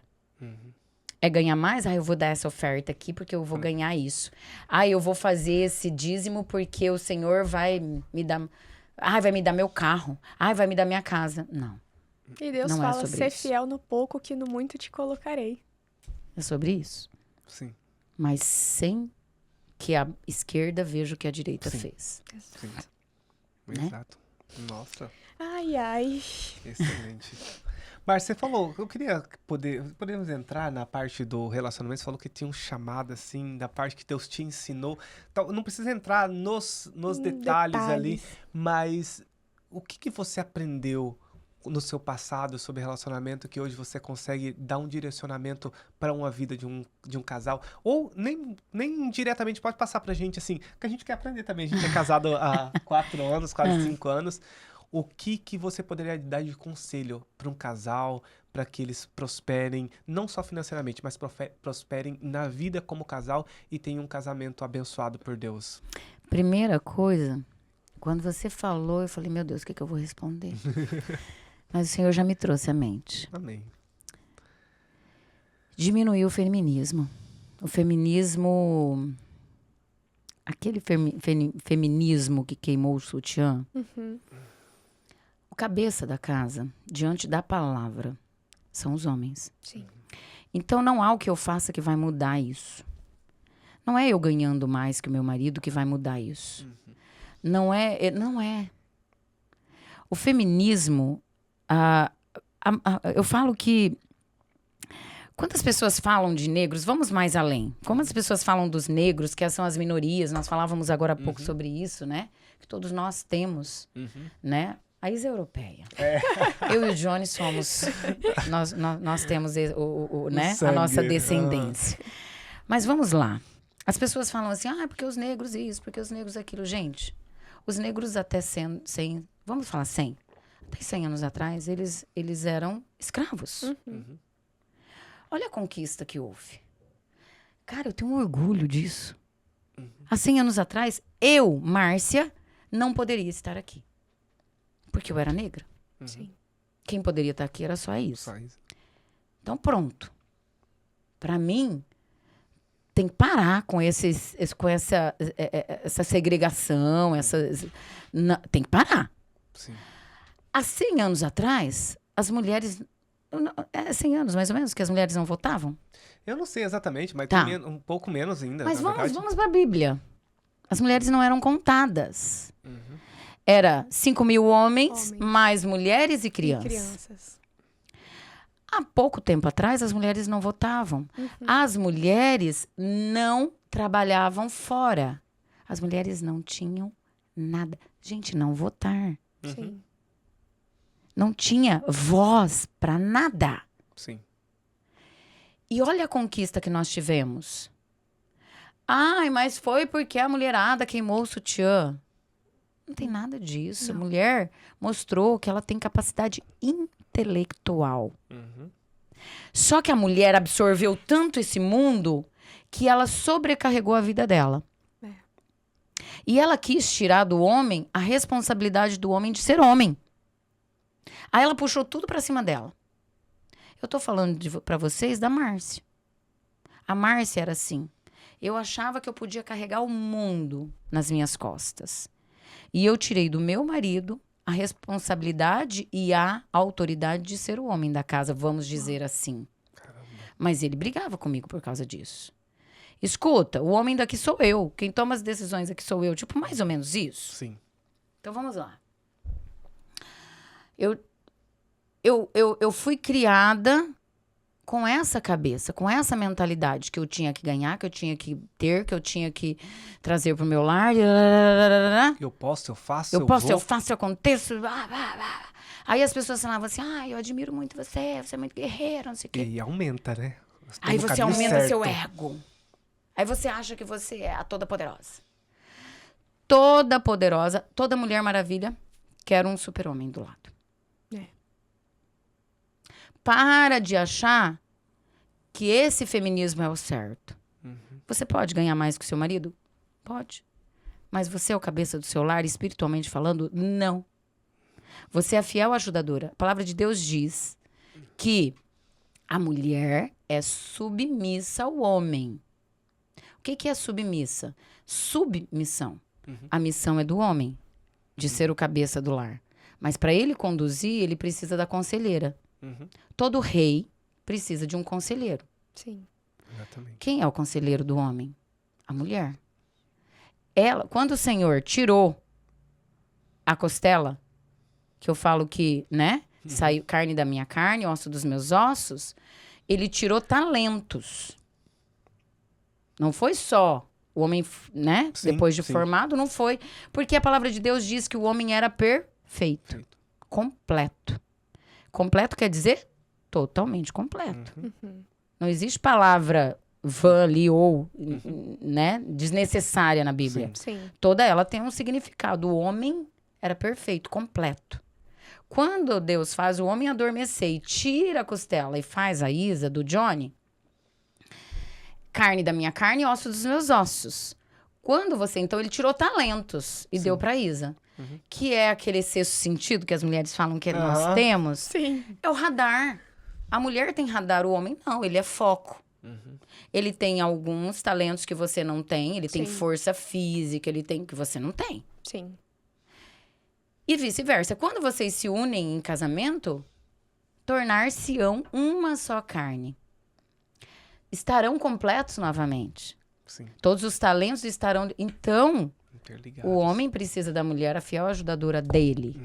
É ganhar mais? Ah, eu vou dar essa oferta aqui porque eu vou ganhar isso. Ah, eu vou fazer esse dízimo porque o Senhor vai me dar... Ah, vai me dar meu carro. Ah, vai me dar minha casa. Não. E Deus Não é fala, sobre ser isso. fiel no pouco que no muito te colocarei. É sobre isso. Sim. Mas sem que a esquerda veja o que a direita fez. Sim. Né? Exato. Nossa, Ai, ai. excelente. Mas você falou, eu queria podemos entrar na parte do relacionamento. Você falou que tinha um chamado, assim, da parte que Deus te ensinou. Então, não precisa entrar nos detalhes ali, mas o que você aprendeu no seu passado sobre relacionamento que hoje você consegue dar um direcionamento para uma vida de um casal? Ou nem diretamente pode passar pra gente, assim, que a gente quer aprender também. A gente é casado há 4 anos, quase 5 anos. O que você poderia dar de conselho para um casal, para que eles prosperem, não só financeiramente, mas prosperem na vida como casal e tenham um casamento abençoado por Deus? Primeira coisa, quando você falou, eu falei, meu Deus, o que eu vou responder? Mas o Senhor já me trouxe à mente. Amém. Diminuir o feminismo. O feminismo... Aquele feminismo que queimou o sutiã. O cabeça da casa, diante da palavra, são os homens. Sim. Então não há o que eu faça que vai mudar isso. Não é eu ganhando mais que o meu marido que vai mudar isso. Não é. O feminismo, eu falo que quantas pessoas falam de negros, vamos mais além. Como as pessoas falam dos negros, que são as minorias, nós falávamos agora há pouco sobre isso, né? Que todos nós temos, né? A Isa é europeia. Eu e o Johnny somos... Nós temos né? a nossa descendência. Mas vamos lá. As pessoas falam assim, porque os negros isso, porque os negros aquilo. Gente, os negros até 100... Vamos falar 100? Até 100 anos atrás, eles eram escravos. Olha a conquista que houve. Cara, eu tenho um orgulho disso. Há 100 anos atrás, eu, Márcia, não poderia estar aqui. Porque eu era negra. Sim. Quem poderia estar aqui era só isso. Só isso. Então, pronto. Para mim, tem que parar com essa segregação, tem que parar. Sim. Há 100 anos atrás, as mulheres... 100 anos, mais ou menos, que as mulheres não votavam. Eu não sei exatamente, mas Tá. tem um pouco menos ainda, Mas na verdade. vamos para a Bíblia. As mulheres não eram contadas. Era 5.000 homens, mais mulheres e crianças. E crianças. Há pouco tempo atrás, as mulheres não votavam. As mulheres não trabalhavam fora. As mulheres não tinham nada. Gente, não votar. Sim. Não tinha voz para nada. Sim. E olha a conquista que nós tivemos. Ai, mas foi porque a mulherada queimou o sutiã. Não tem nada disso. A mulher mostrou que ela tem capacidade intelectual. Só que a mulher absorveu tanto esse mundo que ela sobrecarregou a vida dela. E ela quis tirar do homem a responsabilidade do homem de ser homem. Aí ela puxou tudo pra cima dela. Eu tô falando pra vocês da Márcia. A Márcia era assim. Eu achava que eu podia carregar o mundo nas minhas costas. E eu tirei do meu marido a responsabilidade e a autoridade de ser o homem da casa, vamos dizer assim. Caramba. Mas ele brigava comigo por causa disso. Escuta, o homem daqui sou eu. Quem toma as decisões aqui sou eu. Tipo, mais ou menos isso. Sim. Então, vamos lá. Eu fui criada com essa cabeça, com essa mentalidade que eu tinha que ganhar, que eu tinha que ter, que eu tinha que trazer pro meu lar. Eu posso, eu faço, Eu posso, vou. eu faço, eu aconteço. Aí as pessoas falavam assim, eu admiro muito você é muito guerreiro, não sei o quê. E aumenta, né? Tá Aí no você caminho aumenta seu certo. ego. Aí você acha que você é a toda poderosa. Toda poderosa, toda Mulher Maravilha quer um super-homem do lado. É. Para de achar que esse feminismo é o certo. Você pode ganhar mais que o seu marido? Pode. Mas você é o cabeça do seu lar, espiritualmente falando? Não. Você é a fiel ajudadora. A palavra de Deus diz que a mulher é submissa ao homem. O que é submissa? Submissão. A missão é do homem, de ser o cabeça do lar. Mas para ele conduzir, ele precisa da conselheira. Todo rei precisa de um conselheiro. Sim. Exatamente. Quem é o conselheiro do homem? A mulher. Ela, quando o Senhor tirou a costela, que eu falo que, né? Saiu carne da minha carne, osso dos meus ossos. Ele tirou talentos. Não foi só o homem, né? Sim, Depois de sim. formado, não foi. Porque a palavra de Deus diz que o homem era perfeito. Completo. Completo quer dizer totalmente completo. Não existe palavra vã ali ou, né? Desnecessária na Bíblia. Sim. Toda ela tem um significado. O homem era perfeito, completo. Quando Deus faz o homem adormecer e tira a costela e faz a Isa do Johnny, carne da minha carne e osso dos meus ossos. Quando você, então, ele tirou talentos e deu pra Isa. Que é aquele sexto sentido que as mulheres falam que nós temos. Sim. É o radar. A mulher tem radar, o homem não, ele é foco. Ele tem alguns talentos que você não tem, ele tem Sim. força física, ele tem que você não tem. Sim. E vice-versa. Quando vocês se unem em casamento, tornar-se-ão uma só carne. Estarão completos novamente. Sim. Todos os talentos estarão... Então, Interligados. o homem precisa da mulher, a fiel ajudadora dele.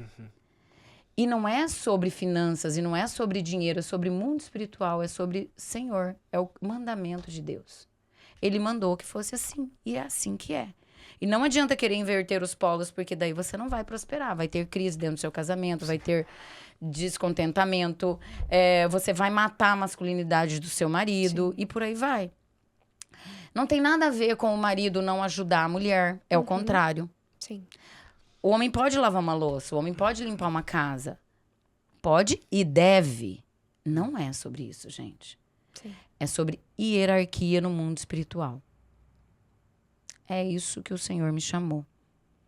E não é sobre finanças, e não é sobre dinheiro, é sobre mundo espiritual, é sobre Senhor. É o mandamento de Deus. Ele mandou que fosse assim, e é assim que é. E não adianta querer inverter os polos, porque daí você não vai prosperar. Vai ter crise dentro do seu casamento, vai ter descontentamento, você vai matar a masculinidade do seu marido, e por aí vai. Não tem nada a ver com o marido não ajudar a mulher, é o contrário. Sim. O homem pode lavar uma louça, o homem pode limpar uma casa. Pode e deve. Não é sobre isso, gente. Sim. É sobre hierarquia no mundo espiritual. É isso que o Senhor me chamou.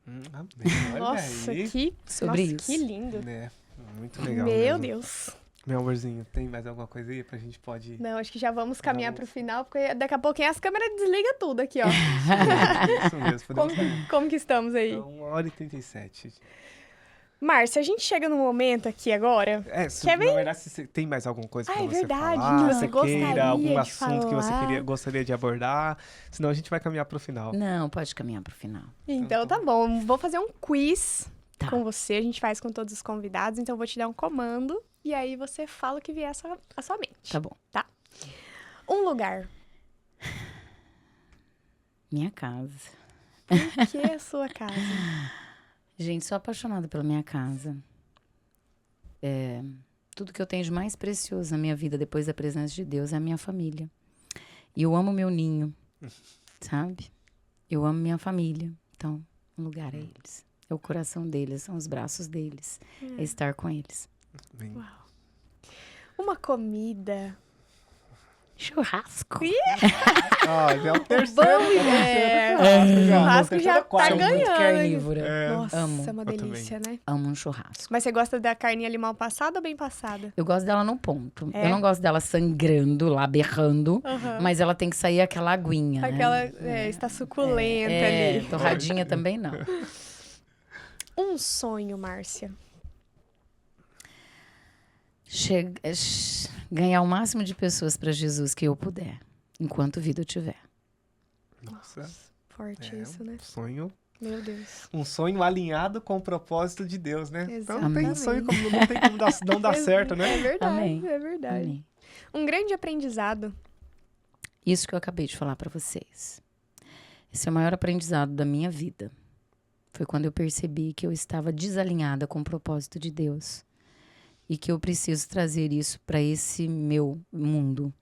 Amém. Olha Nossa, aí. Sobre nossa, isso. que lindo. É, muito legal. Meu mesmo. Deus. Meu amorzinho, tem mais alguma coisa aí pra gente pode... Não, acho que já vamos caminhar Vamos. pro final, porque daqui a pouquinho as câmeras desligam tudo aqui, ó. Isso mesmo, podemos Como que estamos aí? Então, 1h37. Márcia, a gente chega num momento aqui agora. Na verdade, se você tem mais alguma coisa pra é você verdade, falar, que você você gostaria queira, algum de assunto que você falar. gostaria de abordar, senão a gente vai caminhar pro final. Não, pode caminhar pro final. Então tá bom, vou fazer um quiz Tá. com você, a gente faz com todos os convidados, então eu vou te dar um comando e aí você fala o que vier à sua mente. Tá bom. Um lugar. Minha casa. Que é a sua casa? Gente, sou apaixonada pela minha casa. Tudo que eu tenho de mais precioso na minha vida, depois da presença de Deus, é a minha família. E eu amo meu ninho, sabe? Eu amo minha família. Então, um lugar é eles. É o coração deles, são os braços deles. É estar com eles. Bem, Uau. Uma comida. Churrasco. já é o terceiro. Churrasco já tá quarta. Sou muito ganhando. carnívora. Nossa, amo. é uma Eu delícia, né? Amo um churrasco. Mas você gosta da carninha ali mal passada ou bem passada? Eu gosto dela no ponto. É? Eu não gosto dela sangrando lá, berrando. Aham. Mas ela tem que sair aquela aguinha, Aquela né? está suculenta ali. Torradinha também não. Um sonho, Márcia. Ganhar o máximo de pessoas para Jesus que eu puder, enquanto vida eu tiver. Nossa, Forte isso, né? sonho. Meu Deus. Um sonho alinhado com o propósito de Deus, né? Então não tem Exatamente. sonho como não tem como não dar certo, né? É verdade, Amém. é verdade. Amém. Um grande aprendizado. Isso que eu acabei de falar pra vocês. Esse é o maior aprendizado da minha vida. Foi quando eu percebi que eu estava desalinhada com o propósito de Deus. E que eu preciso trazer isso para esse meu mundo.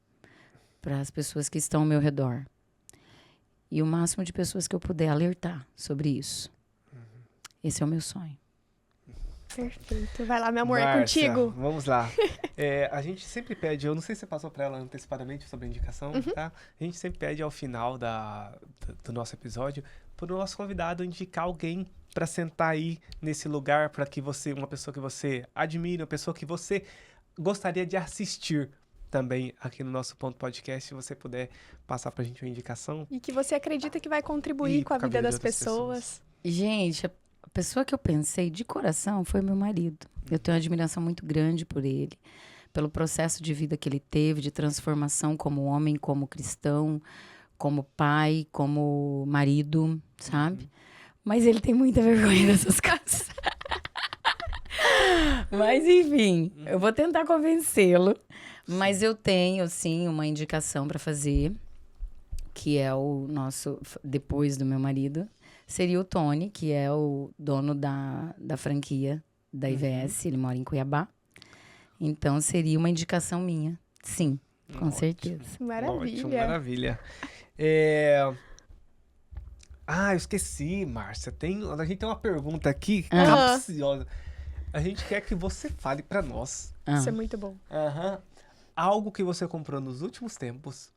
Para as pessoas que estão ao meu redor. E o máximo de pessoas que eu puder alertar sobre isso. Esse é o meu sonho. Perfeito. Vai lá, meu amor, Márcia, é contigo. Vamos lá. A gente sempre pede, eu não sei se você passou para ela antecipadamente sobre a indicação, tá? A gente sempre pede ao final do nosso episódio para o nosso convidado indicar alguém para sentar aí nesse lugar, para que uma pessoa que você admira, uma pessoa que você gostaria de assistir também aqui no nosso Ponto Podcast, se você puder passar pra gente uma indicação. E que você acredita que vai contribuir com a vida das pessoas. Gente, a pessoa que eu pensei de coração foi meu marido. Eu tenho uma admiração muito grande por ele, pelo processo de vida que ele teve, de transformação como homem, como cristão, como pai, como marido, sabe? Mas ele tem muita vergonha dessas coisas. Mas, enfim, eu vou tentar convencê-lo. Mas eu tenho, sim, uma indicação para fazer, que é o nosso, depois do meu marido, seria o Tony, que é o dono da franquia da IVS, ele mora em Cuiabá. Então, seria uma indicação minha, sim, com certeza. Maravilha. Ótimo, maravilha. Eu esqueci, Márcia, a gente tem uma pergunta aqui, capciosa. A gente quer que você fale para nós. Isso é muito bom. Algo que você comprou nos últimos tempos,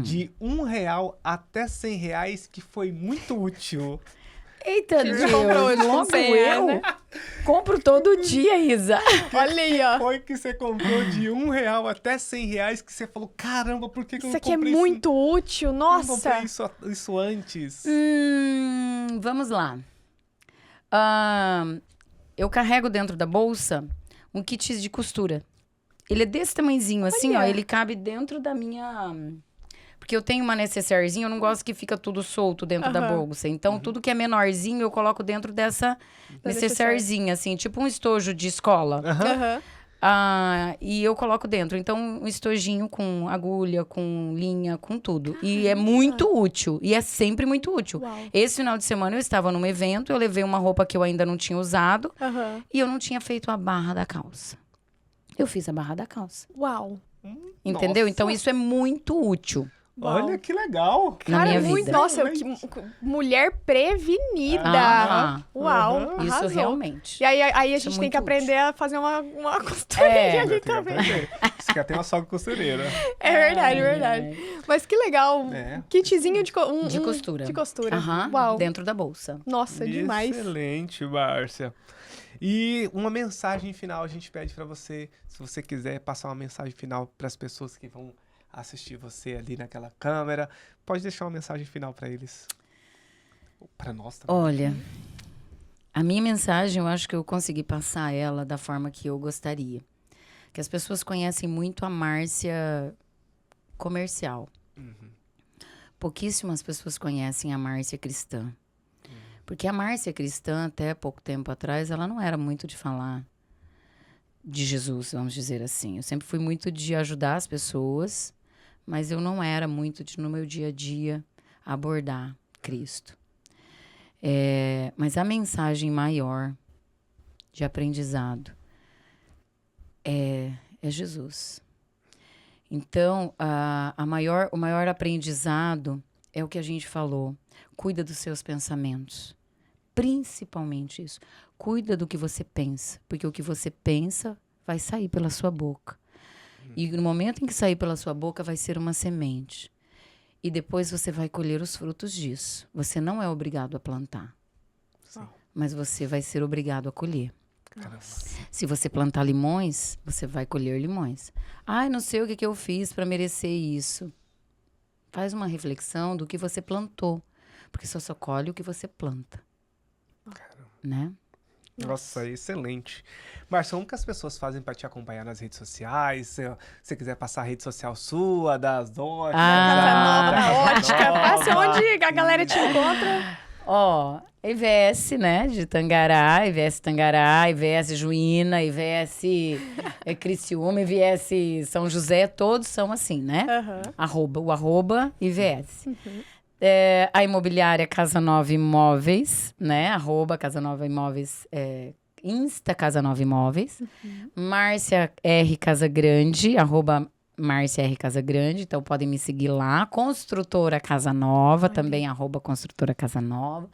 de R$1 até R$100, que foi muito útil. Eita, Que Deus, comprou hoje, logo 100, eu né? compro todo dia, Isa. Olha aí, ó. Foi que você comprou de R$1 até R$100, que você falou, caramba, por que eu Isso não aqui é comprei muito útil, Eu não nossa. comprei isso antes. Vamos lá. Eu carrego dentro da bolsa um kit de costura. Ele é desse tamanhozinho, assim, Olha. ó. Ele cabe dentro da minha... Porque eu tenho uma necessairezinha, eu não gosto que fica tudo solto dentro da bolsa. Então, tudo que é menorzinho, eu coloco dentro dessa necessairezinha, assim. Tipo um estojo de escola. E eu coloco dentro. Então, um estojinho com agulha, com linha, com tudo. E é muito útil. E é sempre muito útil. Uau. Esse final de semana eu estava num evento, eu levei uma roupa que eu ainda não tinha usado. E eu não tinha feito a barra da calça. Eu fiz a barra da calça. Uau. Entendeu? Nossa. Então, isso é muito útil. Olha que legal. Na Cara, minha muito. vida. Nossa, mulher prevenida. Aham. Uau. Isso arrasou. realmente. E aí a Isso gente é tem que muito aprender a fazer uma costurinha ali Tem que também. aprender. Isso quer ter uma sogra costureira. É verdade, verdade. Mas que legal. Kitzinho de costura. De costura. Aham, Uau. dentro da bolsa. Nossa, demais. Excelente, Márcia. E uma mensagem final a gente pede pra você, se você quiser passar uma mensagem final pras pessoas que vão assistir você ali naquela câmera, pode deixar uma mensagem final pra eles. Pra nós também. Olha, a minha mensagem, eu acho que eu consegui passar ela da forma que eu gostaria. Que as pessoas conhecem muito a Márcia comercial. Pouquíssimas pessoas conhecem a Márcia cristã. Porque a Márcia cristã, até pouco tempo atrás, ela não era muito de falar de Jesus, vamos dizer assim. Eu sempre fui muito de ajudar as pessoas, mas eu não era muito de, no meu dia a dia, abordar Cristo. Mas a mensagem maior de aprendizado é Jesus. Então, o maior aprendizado é o que a gente falou. Cuida dos seus pensamentos. Principalmente isso. Cuida do que você pensa. Porque o que você pensa vai sair pela sua boca. E no momento em que sair pela sua boca, vai ser uma semente. E depois você vai colher os frutos disso. Você não é obrigado a plantar. Sim. Mas você vai ser obrigado a colher. Caramba. Se você plantar limões, você vai colher limões. Ai, não sei o que eu fiz para merecer isso. Faz uma reflexão do que você plantou. Porque só colhe o que você planta. Né? Nossa, excelente. Márcia, como que as pessoas fazem para te acompanhar nas redes sociais? Se você quiser passar a rede social sua, das óticas, Casa Nova, da Casa ótica. Nova. Passe onde a galera te encontra. Ó, IVS, né, de Tangará, IVS Juína, IVS Criciúma, IVS São José, todos são assim, né? O arroba IVS. A imobiliária Casa Nova Imóveis, né? Arroba Casa Nova Imóveis, Insta Casa Nova Imóveis. Márcia R. Casagrande, arroba Márcia R. Casagrande, então podem me seguir lá. Construtora Casa Nova, também arroba Construtora Casa Nova.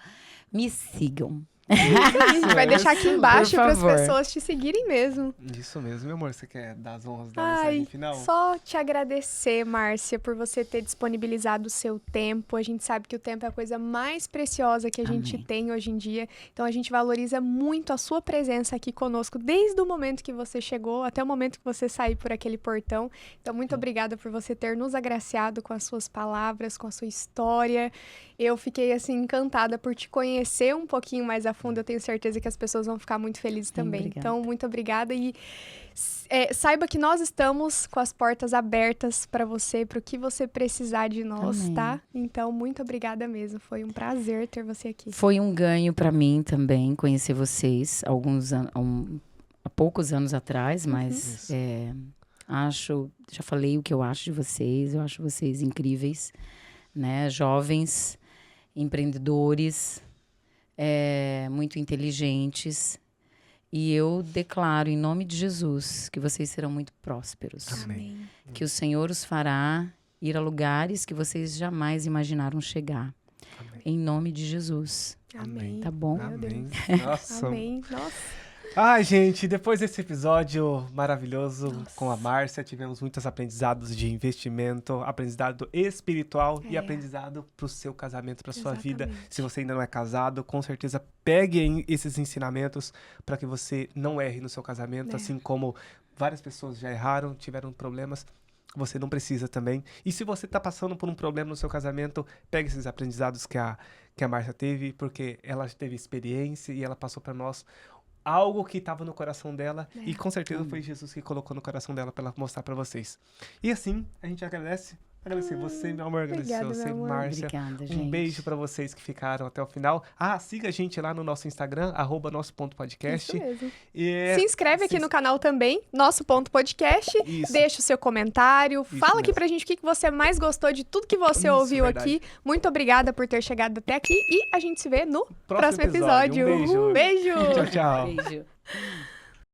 Me sigam. A gente vai deixar aqui embaixo para as favor. pessoas te seguirem mesmo. Isso mesmo, meu amor. Você quer dar as honras da Ai, mensagem final? só te agradecer, Márcia, por você ter disponibilizado o seu tempo. A gente sabe que o tempo é a coisa mais preciosa que a gente Amém. tem hoje em dia. Então, a gente valoriza muito a sua presença aqui conosco, desde o momento que você chegou até o momento que você sair por aquele portão. Então, muito obrigada por você ter nos agraciado com as suas palavras, com a sua história. Eu fiquei, assim, encantada por te conhecer um pouquinho mais a fundo. Eu tenho certeza que as pessoas vão ficar muito felizes também. Obrigada. Então, muito obrigada e saiba que nós estamos com as portas abertas para você, para o que você precisar de nós, Amém. tá? Então, muito obrigada mesmo. Foi um prazer ter você aqui. Foi um ganho pra mim também conhecer vocês há poucos anos atrás, mas já falei o que eu acho de vocês, eu acho vocês incríveis, né? Jovens, empreendedores, muito inteligentes. E eu declaro, em nome de Jesus, que vocês serão muito prósperos. Amém. Que o Senhor os fará ir a lugares que vocês jamais imaginaram chegar. Amém. Em nome de Jesus. Amém. Tá bom? Meu Amém. Deus. Nossa. Amém. Nossa. Ai, gente, depois desse episódio maravilhoso com a Márcia, tivemos muitos aprendizados de investimento, aprendizado espiritual e aprendizado pro seu casamento, pra sua vida. Exatamente. Se você ainda não é casado, com certeza pegue esses ensinamentos para que você não erre no seu casamento, assim como várias pessoas já erraram, tiveram problemas. Você não precisa também. E se você tá passando por um problema no seu casamento, pegue esses aprendizados que a Márcia teve, porque ela teve experiência e ela passou para nós algo que estava no coração dela e com certeza foi Jesus que colocou no coração dela para ela mostrar para vocês. E assim, a gente agradece. Agradecer você, meu amor, agradecer obrigada, você, meu amor. Márcia. Obrigada, Um gente. beijo para vocês que ficaram até o final. Siga a gente lá no nosso Instagram, @nosso.podcast. Isso mesmo. E Se inscreve aqui no canal também, Nosso Ponto Podcast. Isso. Deixa o seu comentário. Fala aqui mesmo. pra gente o que você mais gostou de tudo que você Isso, ouviu verdade. aqui. Muito obrigada por ter chegado até aqui e a gente se vê no próximo episódio. episódio. Um beijo. Beijo! Tchau, tchau. Beijo.